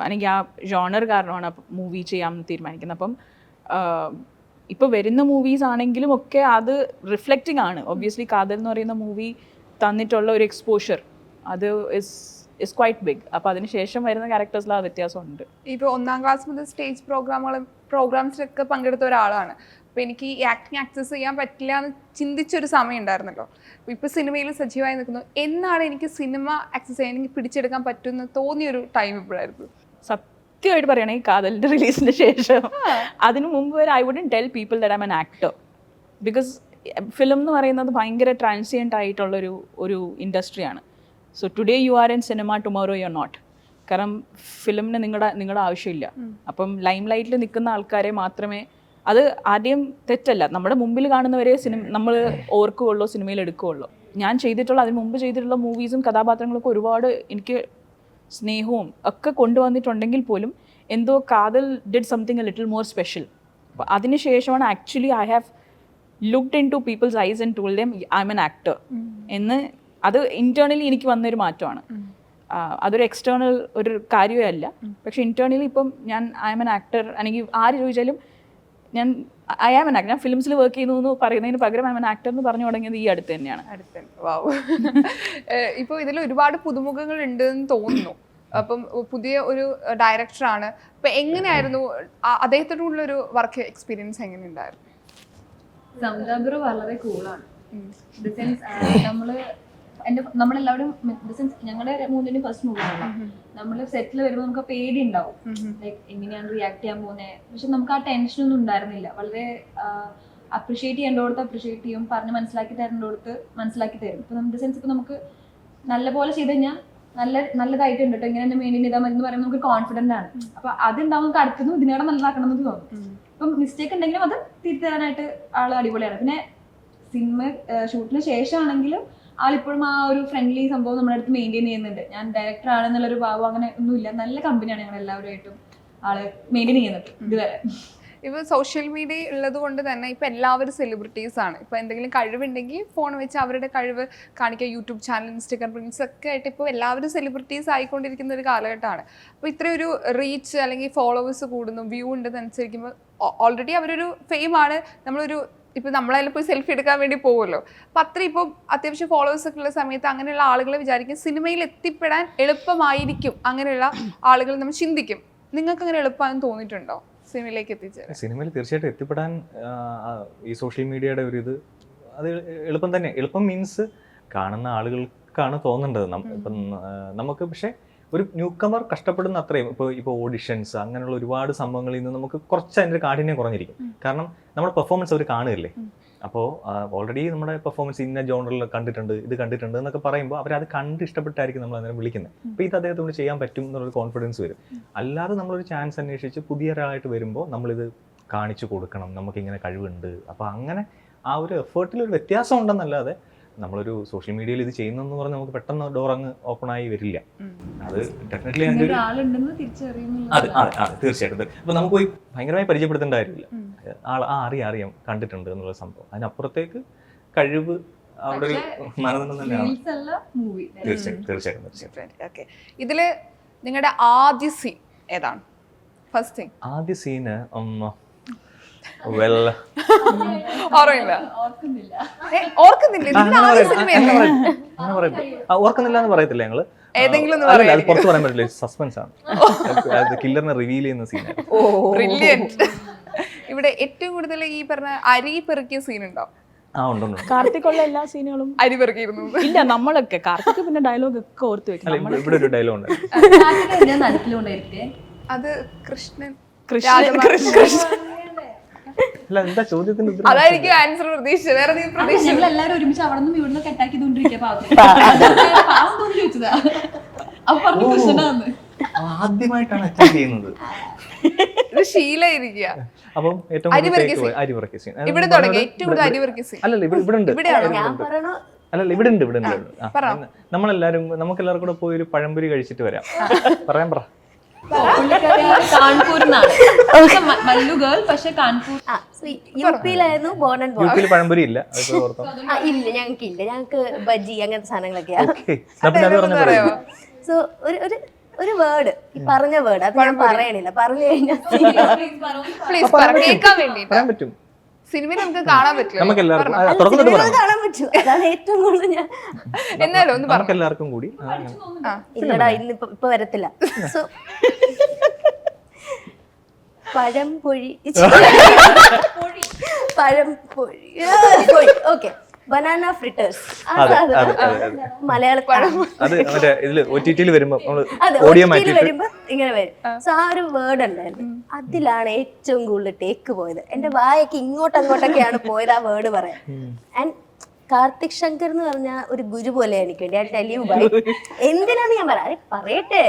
അല്ലെങ്കിൽ ആ ജോണർ കാരണമാണ് മൂവി ചെയ്യാമെന്ന് തീരുമാനിക്കുന്നത്. അപ്പം ഇപ്പോൾ വരുന്ന മൂവീസ് ആണെങ്കിലും ഒക്കെ അത് റിഫ്ലക്റ്റിംഗ് ആണ്. ഒബ്വിയസ്ലി കാതൽ എന്ന് പറയുന്ന മൂവി തന്നിട്ടുള്ള ഒരു എക്സ്പോഷർ അത് ഇസ് ക്വൈറ്റ് ബിഗ്. അപ്പോൾ അതിന് ശേഷം വരുന്ന ക്യാരക്ടേഴ്സിൽ ആ വ്യത്യാസമുണ്ട്. ഇപ്പോൾ 1ാം ക്ലാസ് മുതൽ സ്റ്റേജ് പ്രോഗ്രാംസിലൊക്കെ പങ്കെടുത്ത ഒരാളാണ്. അപ്പോൾ എനിക്ക് ഈ ആക്ടിങ് ആക്സസ് ചെയ്യാൻ പറ്റില്ല എന്ന് ചിന്തിച്ചൊരു സമയം ഉണ്ടായിരുന്നല്ലോ. ഇപ്പോൾ സിനിമയിൽ സജീവമായി നിൽക്കുന്നു. എന്നാണ് എനിക്ക് സിനിമ ആക്സസ് ചെയ്യാൻ എനിക്ക് പിടിച്ചെടുക്കാൻ പറ്റുമെന്ന് തോന്നിയൊരു ടൈം ഇപ്പോഴായിരുന്നു? സത്യമായിട്ട് പറയുകയാണെങ്കിൽ കാതലിൻ്റെ റിലീസിന് ശേഷം. അതിനു മുമ്പ് വരെ I wouldn't tell people that I am an actor. Because film എന്ന് പറയുന്നത് ഭയങ്കര ട്രാൻസിയൻ്റ് ആയിട്ടുള്ളൊരു ഇൻഡസ്ട്രിയാണ്. So today you are in cinema, tomorrow you are not. കാരണം ഫിലിമിന് നിങ്ങളുടെ ആവശ്യമില്ല. അപ്പം ലൈം ലൈറ്റിൽ നിൽക്കുന്ന ആൾക്കാരെ മാത്രമേ അത് ആദ്യം തെറ്റല്ല. നമ്മുടെ മുമ്പിൽ കാണുന്നവരെ നമ്മൾ ഓർക്കുകയുള്ളൂ, സിനിമയിൽ എടുക്കുകയുള്ളൂ. ഞാൻ ചെയ്തിട്ടുള്ള അതിന് മുമ്പ് ചെയ്തിട്ടുള്ള മൂവീസും കഥാപാത്രങ്ങളൊക്കെ ഒരുപാട് എനിക്ക് സ്നേഹവും ഒക്കെ കൊണ്ടുവന്നിട്ടുണ്ടെങ്കിൽ പോലും എന്തോ Kaathal did something a little more special. അപ്പോൾ അതിനുശേഷമാണ് actually I have looked into people's eyes and told them I'm an actor എന്ന്. അത് ഇന്റേണലി എനിക്ക് വന്നൊരു മാറ്റമാണ്. അതൊരു എക്സ്റ്റേണൽ ഒരു കാര്യമേ അല്ല. പക്ഷെ ഇന്റേണലി ഇപ്പം ഞാൻ ഐ എം എൻ ആക്ടർ അല്ലെങ്കിൽ ആര് ചോദിച്ചാലും ഞാൻ ഐ ആം എൻ ആക്ടർ, ഞാൻ ഫിലിംസിൽ വർക്ക് ചെയ്യുന്നു എന്ന് പറയുന്നതിന് പകരം ഐ എം എൻ ആക്ടർ എന്ന് പറഞ്ഞു തുടങ്ങിയത് ഈ അടുത്ത് തന്നെയാണ്. ഇപ്പോൾ ഇതിൽ ഒരുപാട് പുതുമുഖങ്ങൾ ഉണ്ട് എന്ന് തോന്നുന്നു. അപ്പം പുതിയ ഒരു ഡയറക്ടറാണ്. അപ്പൊ എങ്ങനെയായിരുന്നു അദ്ദേഹത്തോടുള്ളൊരു വർക്ക് എക്സ്പീരിയൻസ്? എങ്ങനെയുണ്ടായിരുന്നു? സംജാബർ വളരെ കൂളാണ്. നമ്മളെല്ലാവരും ഞങ്ങളുടെ മൂന്നിനും ഫസ്റ്റ് മൂവിയാണ്. നമ്മള് സെറ്റിൽ വരുമ്പോൾ നമുക്ക് പേടി ഉണ്ടാവും, ലൈക്ക് എങ്ങനെയാണ് റിയാക്ട് ചെയ്യാൻ പോകുന്നത്. പക്ഷെ നമുക്ക് ആ ടെൻഷനൊന്നും ഉണ്ടായിരുന്നില്ല. വളരെ അപ്രിഷിയേറ്റ് ചെയ്യേണ്ടടുത്ത് അപ്രിഷിയേറ്റ് ചെയ്യും, പറഞ്ഞ് മനസ്സിലാക്കി തരേണ്ടടുത്ത് മനസ്സിലാക്കി തരും. ഇപ്പൊ നമ്മുടെ സെൻസ് ഇപ്പൊ നമുക്ക് നല്ലപോലെ ചെയ്ത് കഴിഞ്ഞാൽ നല്ലതായിട്ടുണ്ട് കേട്ടോ, ഇങ്ങനെ മെയിൻറ്റെയിൻ ചെയ്താൽ മതി എന്ന് പറയുമ്പോൾ നമുക്ക് കോൺഫിഡന്റ് ആണ്. അപ്പൊ അതുണ്ടാവും, നമുക്ക് അടുത്തുനിന്ന് ഇതിനോടെ നല്ലതാക്കണം എന്ന് തോന്നും. ഇപ്പം മിസ്റ്റേക്ക് ഉണ്ടെങ്കിലും അത് തിരുത്തി തരാനായിട്ട് ആള് അടിപൊളിയാണ്. പിന്നെ സിനിമ ഷൂട്ടിന് ശേഷമാണെങ്കിലും ആളിപ്പോഴും ആ ഒരു ഫ്രണ്ട്ലി സംഭവം നമ്മുടെ അടുത്ത് മെയിൻറ്റെയിൻ ചെയ്യുന്നുണ്ട്. ഞാൻ ഡയറക്ടർ ആണെന്നുള്ളൊരു ഭാവം അങ്ങനെ ഒന്നുമില്ല. നല്ല കമ്പനിയാണ് ഞങ്ങൾ എല്ലാവരുമായിട്ടും ആള് മെയിൻറ്റെയിൻ ചെയ്യുന്നത് ഇതുവരെ. ഇപ്പൊ സോഷ്യൽ മീഡിയ ഉള്ളത് കൊണ്ട് തന്നെ ഇപ്പൊ എല്ലാവരും സെലിബ്രിറ്റീസ് ആണ്. ഇപ്പൊ എന്തെങ്കിലും കഴിവുണ്ടെങ്കിൽ ഫോൺ വെച്ച് അവരുടെ കഴിവ് കാണിക്കുക. യൂട്യൂബ് ചാനൽ, ഇൻസ്റ്റാഗ്രാം റീൽസ് ഒക്കെ ആയിട്ട് ഇപ്പോൾ എല്ലാവരും സെലിബ്രിറ്റീസ് ആയിക്കൊണ്ടിരിക്കുന്ന ഒരു കാലഘട്ടമാണ്. അപ്പോൾ ഇത്രയൊരു റീച്ച് അല്ലെങ്കിൽ ഫോളോവേഴ്സ് കൂടുന്നു, വ്യൂ ഉണ്ടെന്നനുസരിക്കുമ്പോൾ ഓൾറെഡി അവരൊരു ഫെയിമാണ്. നമ്മളൊരു ഇപ്പൊ നമ്മളതിൽ പോയി സെൽഫി എടുക്കാൻ വേണ്ടി പോകുമല്ലോ. അപ്പൊ അത്ര ഇപ്പോൾ അത്യാവശ്യം ഫോളോവേഴ്സ് ഒക്കെ ഉള്ള സമയത്ത് അങ്ങനെയുള്ള ആളുകളെ വിചാരിക്കും സിനിമയിൽ എത്തിപ്പെടാൻ എളുപ്പമായിരിക്കും. അങ്ങനെയുള്ള ആളുകൾ നമ്മൾ ചിന്തിക്കും. നിങ്ങൾക്ക് അങ്ങനെ എളുപ്പമാണെന്ന് തോന്നിയിട്ടുണ്ടോ സിനിമയിലേക്ക് എത്തിച്ചേരാൻ? സിനിമയിൽ തീർച്ചയായിട്ടും എത്തിപ്പെടാൻ ഈ സോഷ്യൽ മീഡിയയുടെ ഒരു ഇത് അത് എളുപ്പം തന്നെ. എളുപ്പം മീൻസ് കാണുന്ന ആളുകൾക്കാണ് തോന്നേണ്ടത്. ഇപ്പം നമുക്ക് പക്ഷേ ഒരു ന്യൂ കമർ കഷ്ടപ്പെടുന്ന അത്രയും ഇപ്പോൾ ഓഡിഷൻസ് അങ്ങനെയുള്ള ഒരുപാട് സംഭവങ്ങളിൽ നിന്ന് നമുക്ക് കുറച്ച് അതിൻ്റെ കാഠിന്യം കുറഞ്ഞിരിക്കും. കാരണം നമ്മുടെ പെർഫോമൻസ് അവർ കാണുകയല്ലേ. അപ്പോൾ ഓൾറെഡി നമ്മുടെ പെർഫോമൻസ് ഇന്ന ജോണറിൽ കണ്ടിട്ടുണ്ട്, ഇത് കണ്ടിട്ടുണ്ട് എന്നൊക്കെ പറയുമ്പോൾ അവരത് കണ്ട് ഇഷ്ടപ്പെട്ടായിരിക്കും നമ്മൾ അതിനെ വിളിക്കുന്നത്. അപ്പോൾ ഇത് അദ്ദേഹത്തോട് ചെയ്യാൻ പറ്റും എന്നുള്ളൊരു കോൺഫിഡൻസ് വരും. അല്ലാതെ നമ്മളൊരു ചാൻസ് അന്വേഷിച്ച് പുതിയ ഒരാളായിട്ട് വരുമ്പോൾ നമ്മളിത് കാണിച്ചു കൊടുക്കണം, നമുക്കിങ്ങനെ കഴിവുണ്ട്. അപ്പോൾ അങ്ങനെ ആ ഒരു എഫേർട്ടിലൊരു വ്യത്യാസം ഉണ്ടെന്നല്ലാതെ നമ്മളൊരു സോഷ്യൽ മീഡിയയിൽ ഇത് ചെയ്യുന്നെന്ന് പറഞ്ഞാൽ നമുക്ക് പെട്ടെന്ന് ഡോർ അങ്ങ് ഓപ്പൺ ആയി വരില്ല. അത് ഡെഫിനറ്റ്ലി തീർച്ചയായിട്ടും. അപ്പൊ നമുക്ക് പോയി ഭയങ്കരമായി പരിചയപ്പെടുത്തേണ്ട കാര്യമില്ല. അറിയാം കണ്ടിട്ടുണ്ട് എന്നുള്ള സംഭവം. അതിനപ്പുറത്തേക്ക് കഴിവ് അവിടെ ഒരു മാനദണ്ഡം തന്നെയാണ്. തീർച്ചയായിട്ടും. ഇതില് നിങ്ങളുടെ ആദ്യ സീൻ ഏതാണ്? ഫസ്റ്റ് തിങ് ആദ്യ സീന് ഓർക്കുന്നില്ല എന്ന് പറയത്തില്ല ഞങ്ങള്. അത് പുറത്ത് പറയാൻ പറ്റില്ല, സസ്പെൻസ് ആണ്. കില്ലറിനെ റിവീൽ ചെയ്യുന്ന സീനാണ്. ഇവിടെ ഏറ്റവും കൂടുതൽ ഈ പറഞ്ഞ അരി പെറുക്കിയ സീൻ ഉണ്ടോ? കാർത്തിക്കുള്ള എല്ലാ സീനുകളും അരി പെറുക്കിയിരുന്നു. ഇല്ല, നമ്മളൊക്കെ കാർത്തിക് പിന്നെ ഡയലോഗ് ഒക്കെ ഓർത്ത് വെക്കും. ഇവിടെ ഒരു ഡയലോഗ് ഉണ്ട്, അത് കൃഷ്ണൻ. അതായിരിക്കും ആൻസർ പ്രതീക്ഷിച്ചത്. വേറെ ഞങ്ങൾ എല്ലാവരും ഒരുമിച്ച് അവിടെ നിന്ന് ഇവിടുന്ന് കെട്ടാക്കിക്കൊണ്ടിരിക്കുക. ആദ്യമായിട്ടാണ് ശീലായിരിക്കുക. അപ്പം ഇവിടെ തുടങ്ങി ഏറ്റവും കൂടുതൽ അരി പെറുക്കിയ സീൻ. അല്ലല്ല, ഇവിടെ ഉണ്ട്. അല്ലല്ല, ഇവിടെ ഉണ്ട്. നമ്മളെല്ലാരും നമുക്കെല്ലാവർക്കും കൂടെ പോയി ഒരു പഴംപൊരി കഴിച്ചിട്ട് വരാം. പറ. യുപിയിലായിരുന്നു ബോൺ ആൻഡ് ബോൺ. യുപിയിൽ പഴംപൊരി ഇല്ല. ഇല്ല, ഞങ്ങൾക്ക് ബജ്ജി അങ്ങനത്തെ സാധനങ്ങളൊക്കെയാ. സോ ഒരു വേർഡ്, ഈ പറഞ്ഞ വേർഡ് അത് ഞാൻ പറയണില്ല, പറഞ്ഞു കഴിഞ്ഞാൽ പറയാൻ പറ്റും. സിനിമയിൽ നമുക്ക് കാണാൻ പറ്റില്ല, കാണാൻ പറ്റും. അതാണ് ഏറ്റവും കൂടുതൽ ഞാൻ എന്നാലും ഒന്ന് നമുക്ക് എല്ലാവർക്കും കൂടി ഇല്ലടാ ഇപ്പൊ വരത്തില്ല. So pazhampori okay, banana fritters. മലയാളത്തിൽ വരുമ്പോ ഇങ്ങനെ വരും. സോ ആ ഒരു വേർഡ് ഉണ്ടായിരുന്നു, അതിലാണ് ഏറ്റവും കൂടുതൽ ടേക്ക് പോയത്. എന്റെ വായക്ക് ഇങ്ങോട്ടൊക്കെയാണ് പോയത് ആ വേർഡ് പറയാൻ. ആൻഡ് കാർത്തിക് ശങ്കർ എന്ന് പറഞ്ഞ ഒരു ഗുരു പോലെ എനിക്ക് വേണ്ടി. ഐ ടെൽ യു ബൈ, എന്തിനാന്ന് ഞാൻ പറയട്ടെ.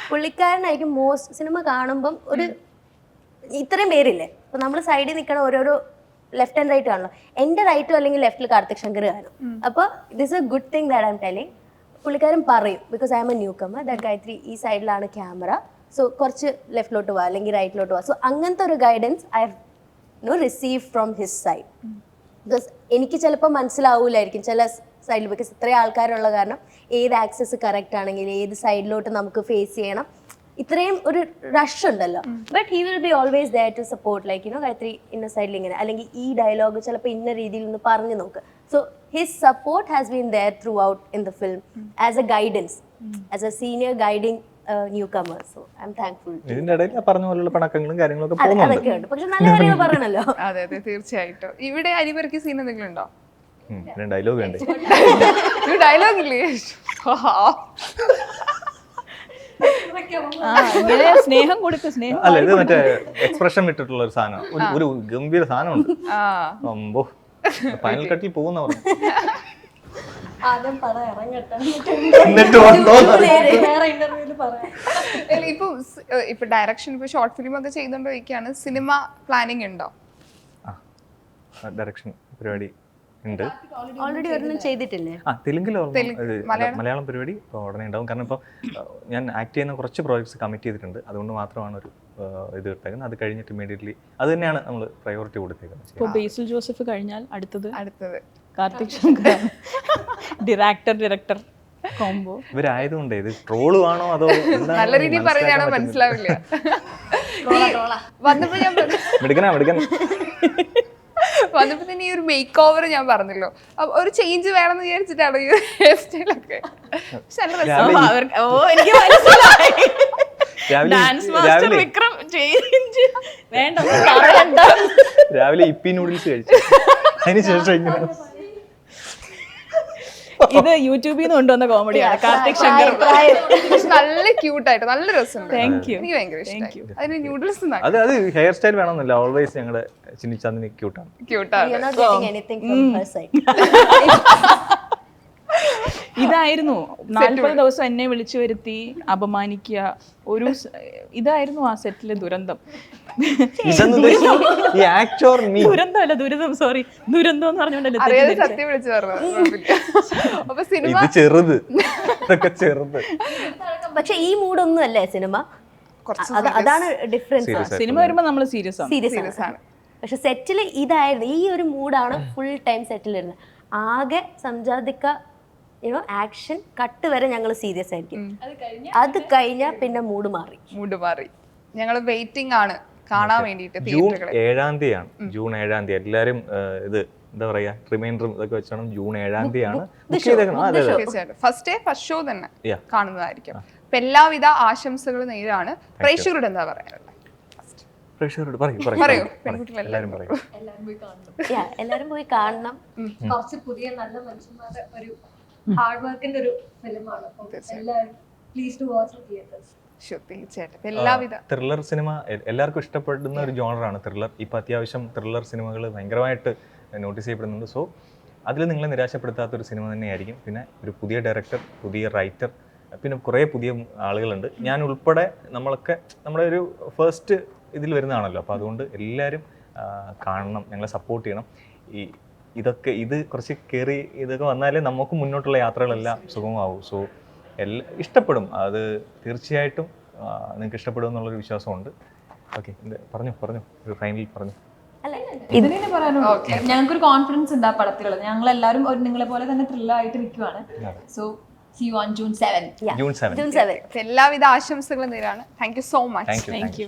പുള്ളിക്കാരനായിരിക്കും മോസ്റ്റ് സിനിമ കാണുമ്പം ഒരു ഇത്രയും പേരില്ലേ, അപ്പോൾ നമ്മൾ സൈഡിൽ നിൽക്കണ ഓരോരോ ലെഫ്റ്റ് ആൻഡ് റൈറ്റ് ആണല്ലോ. എൻ്റെ റൈറ്റോ അല്ലെങ്കിൽ ലെഫ്റ്റിൽ കാർത്തിക് ശങ്കർ കാണും. അപ്പോൾ this a good thing that I'm telling. പുള്ളിക്കാരൻ പറയും, because I'm a newcomer, that Gayathri ഈ സൈഡിലാണ് ക്യാമറ, സോ കുറച്ച് ലെഫ്റ്റിലോട്ട് പോവാ അല്ലെങ്കിൽ റൈറ്റിലോട്ട് പോവാ. സോ അങ്ങനത്തെ ഒരു guidance I have receive from his side. Because എനിക്ക് ചിലപ്പോൾ മനസ്സിലാവൂലായിരിക്കും ചില സൈഡിൽ, ബിക്കോസ് ഇത്രയും ആൾക്കാരുള്ള കാരണം ഏത് ആക്സസ് കറക്റ്റ് ആണെങ്കിൽ ഏത് സൈഡിലോട്ട് നമുക്ക് ഫേസ് ചെയ്യണം, ഇത്രയും ഒരു റഷ് ഉണ്ടല്ലോ. But he will be always there to support, like you know Gayathri ഇന്ന സൈഡിൽ ഇങ്ങനെ, അല്ലെങ്കിൽ ഈ ഡയലോഗ് ചിലപ്പോൾ ഇന്ന രീതിയിൽ ഒന്ന് പറഞ്ഞു നോക്ക്. So his support has been there throughout in the film as a guidance, as a senior guiding newcomer. So I'm thankful. ഇതിന്റെ ഇടയിൽ പറഞ്ഞ പോലുള്ള പിണക്കങ്ങളും കാര്യങ്ങളൊക്കെ പോകുന്നുണ്ട്. അതൊക്കെ ഉണ്ട്, പക്ഷെ നല്ല കാര്യങ്ങൾ പറയണല്ലോ. അതെ അതെ തീർച്ചയായിട്ടും. ഇവിടെ അരിപെറുക്കി സീൻ എന്തെങ്കിലും ഉണ്ടോ? ഡയലോഗ് ഉണ്ട്. ഡയലോഗ് ഇല്ലേ? ഇങ്ങനെ സ്നേഹം കൊടുക്കും, സ്നേഹം. അല്ല, ഇത് മറ്റേ എക്സ്പ്രഷൻ ഇട്ടിട്ടുള്ള ഒരു സാധനം, ഒരു ഗംഭീര സാധനമുണ്ട്. അമ്പോ ഫൈനൽ കട്ടിൽ പോകുന്ന പറഞ്ഞു. ആദ്യം പടം ഇറങ്ങട്ടെ, എന്നിട്ട് വന്നോ വേറെ ഇന്റർവ്യൂല് പറയാം. ഇപ്പൊ ഡയറക്ഷൻ ഇപ്പൊ ഷോർട്ട് ഫിലിം ഒക്കെ ചെയ്തോണ്ടിരിക്കുകയാണ്. സിനിമ പ്ലാനിങ് ഉണ്ടോ? ഡയറക്ഷൻ പരിപാടി ഉണ്ട്. ഓൾറെഡി ഒരെണ്ണം ചെയ്തിട്ടില്ലേ? തെലുങ്കിൽ മലയാളം പരിപാടി ഇപ്പോൾ ഉടനെ ഉണ്ടാവും. കാരണം ഇപ്പോൾ ഞാൻ ആക്ട് ചെയ്യുന്ന കുറച്ച് പ്രോജക്ട്സ് കമ്മിറ്റ് ചെയ്തിട്ടുണ്ട്. അതുകൊണ്ട് മാത്രമാണ് ഒരു ഇത് എടുത്തേക്കുന്നത്. അത് കഴിഞ്ഞിട്ട് ഇമ്മീഡിയറ്റ്ലി അത് തന്നെയാണ് നമ്മൾ പ്രയോറിറ്റി കൊടുത്തേക്കുന്നത്. ഇപ്പോൾ ബേസിൽ ജോസഫ് കഴിഞ്ഞാൽ അടുത്തത് കാർത്തിക് ശങ്കർ, ഡയറക്ടർ കോംബോ. ഇവരായതുകൊണ്ട് ഇത് ട്രോള് ആണോ അതോ നല്ല രീതിയിൽ പറയുന്നതാണോ മനസ്സിലാവില്ല. വന്നപ്പോ ഞാൻ വന്നപ്പോ തന്നെ ഈ ഒരു മേക്ക് ഓവർ ഞാൻ പറഞ്ഞല്ലോ, ഒരു ചേഞ്ച് വേണമെന്ന് വിചാരിച്ചിട്ടാണ് ഈ ഹെയർ സ്റ്റൈലൊക്കെ. രാവിലെ ഇപ്പി നൂഡിൽസ് കഴിച്ചു, അതിനുശേഷം ഇങ്ങനെ. ഇത് യൂട്യൂബിൽ നിന്ന് കൊണ്ടുവന്ന കോമഡിയാണ് കാർത്തിക് ശങ്കർ. നല്ല ക്യൂട്ടായിട്ട് നല്ല രസമുണ്ട്. Thank you. എനിക്ക് ഭയങ്കര ഇഷ്ടമായി. അതിന് നൂഡിൽസ് അത് ഹെയർ സ്റ്റൈൽ വേണമെന്നില്ല, ഓൾവേസ് ഞങ്ങളുടെ ചിന്നിച്ചാന്ദിനി ക്യൂട്ടാണ്. You're not getting anything from her side. ഇതായിരുന്നു 40 ദിവസം എന്നെ വിളിച്ചു വരുത്തി അപമാനിക്കുക, ഒരു ഇതായിരുന്നു ആ സെറ്റിലെ ദുരന്തം. ദുരന്തമല്ല, ദുരിതം, സോറി, ദുരന്തം എന്ന് പറഞ്ഞോണ്ടല്ലേ സത്യം വിളിച്ചു പറഞ്ഞത്. അപ്പൊ സിനിമ ചെറുത് ചെറുത്. പക്ഷെ ഈ മൂഡൊന്നും അല്ലേ സിനിമ, അതാണ് ഡിഫറൻസ്. സിനിമ വരുമ്പോ നമ്മൾ സീരിയസ് ആണ്. പക്ഷെ സെറ്റിൽ ഇതായിരുന്നു, ഈ ഒരു മൂഡാണ് ഫുൾ ടൈം സെറ്റിലിരുന്നത്. ആകെ സംജാതിക്ക ആക്ഷൻ കട്ട് വരെ ഞങ്ങൾ സീരിയസ് ആയിരിക്കും. അത് കഴിഞ്ഞാൽ പിന്നെ മൂഡ് മാറി. ഞങ്ങൾ വെയിറ്റിംഗ് ആണ് കാണാൻ വേണ്ടിയിട്ട്. ജൂൺ 7-ാം തീയതിയാണ്. ജൂൺ 7-ാം തീയതി എല്ലാവരും ഇത് എന്താ പറയാ റിമൈൻഡറും ഇതൊക്കെ വെച്ചാണ്. ജൂൺ 7-ാം തീയതിയാണ് ഫസ്റ്റ് ഷോ തന്നെ കാണുന്നതായിരിക്കും. അപ്പൊ എല്ലാവിധ ആശംസകളും നേരാണ്. പ്രേക്ഷകരോട് എന്താ പറയാനുള്ളത്? എല്ലാരും പോയി കാണണം. കുറച്ച് പുതിയ നല്ല മനുഷ്യന്മാരുടെ ഒരു ഹാർഡ് വർക്കിന്റെ ഒരു ഫിലിമാണ്. എല്ലാവരും please to watch theatres. Thriller cinema എല്ലാവർക്കും ഇഷ്ടപ്പെടുന്ന ഒരു ജോണറാണ് ത്രില്ലർ. ഇപ്പൊ അത്യാവശ്യം ത്രില്ലർ സിനിമകൾ ഭയങ്കരമായിട്ട് നോട്ടീസ് ചെയ്യപ്പെടുന്നുണ്ട്. സോ അതിൽ നിങ്ങളെ നിരാശപ്പെടുത്താത്തൊരു സിനിമ തന്നെയായിരിക്കും. പിന്നെ ഒരു പുതിയ ഡയറക്ടർ, പുതിയ റൈറ്റർ, പിന്നെ കുറേ പുതിയ ആളുകളുണ്ട്, ഞാൻ ഉൾപ്പെടെ. നമ്മളൊക്കെ നമ്മുടെ ഒരു ഫസ്റ്റ് ഇതിൽ വരുന്നതാണല്ലോ. അപ്പോൾ അതുകൊണ്ട് എല്ലാവരും കാണണം, ഞങ്ങളെ സപ്പോർട്ട് ചെയ്യണം. ഇത് കുറച്ച് കയറി ഇതൊക്കെ വന്നാലേ നമുക്ക് മുന്നോട്ടുള്ള യാത്രകളെല്ലാം സുഗമമാവും. സോ ഇഷ്ടപ്പെടും, അത് തീർച്ചയായിട്ടും നിങ്ങൾക്ക് ഇഷ്ടപ്പെടും എന്നുള്ളൊരു വിശ്വാസമുണ്ട്. ഓക്കെ, പറഞ്ഞു ഒരു ഫൈനൽ പറഞ്ഞു. ഇതിനെ പറയാനുള്ളൂ. ഞങ്ങൾക്കൊരു കോൺഫിഡൻസ് ഉണ്ട് ആ പടത്തിലുള്ളത്. ഞങ്ങൾ എല്ലാവരും നിങ്ങളെ പോലെ തന്നെ ത്രില്ലായിട്ട് നിൽക്കുവാണ്. So see you on June 7. June 7. എല്ലാവിധ ആശംസകളും നേരാണ്. Thank you so much. Thank you.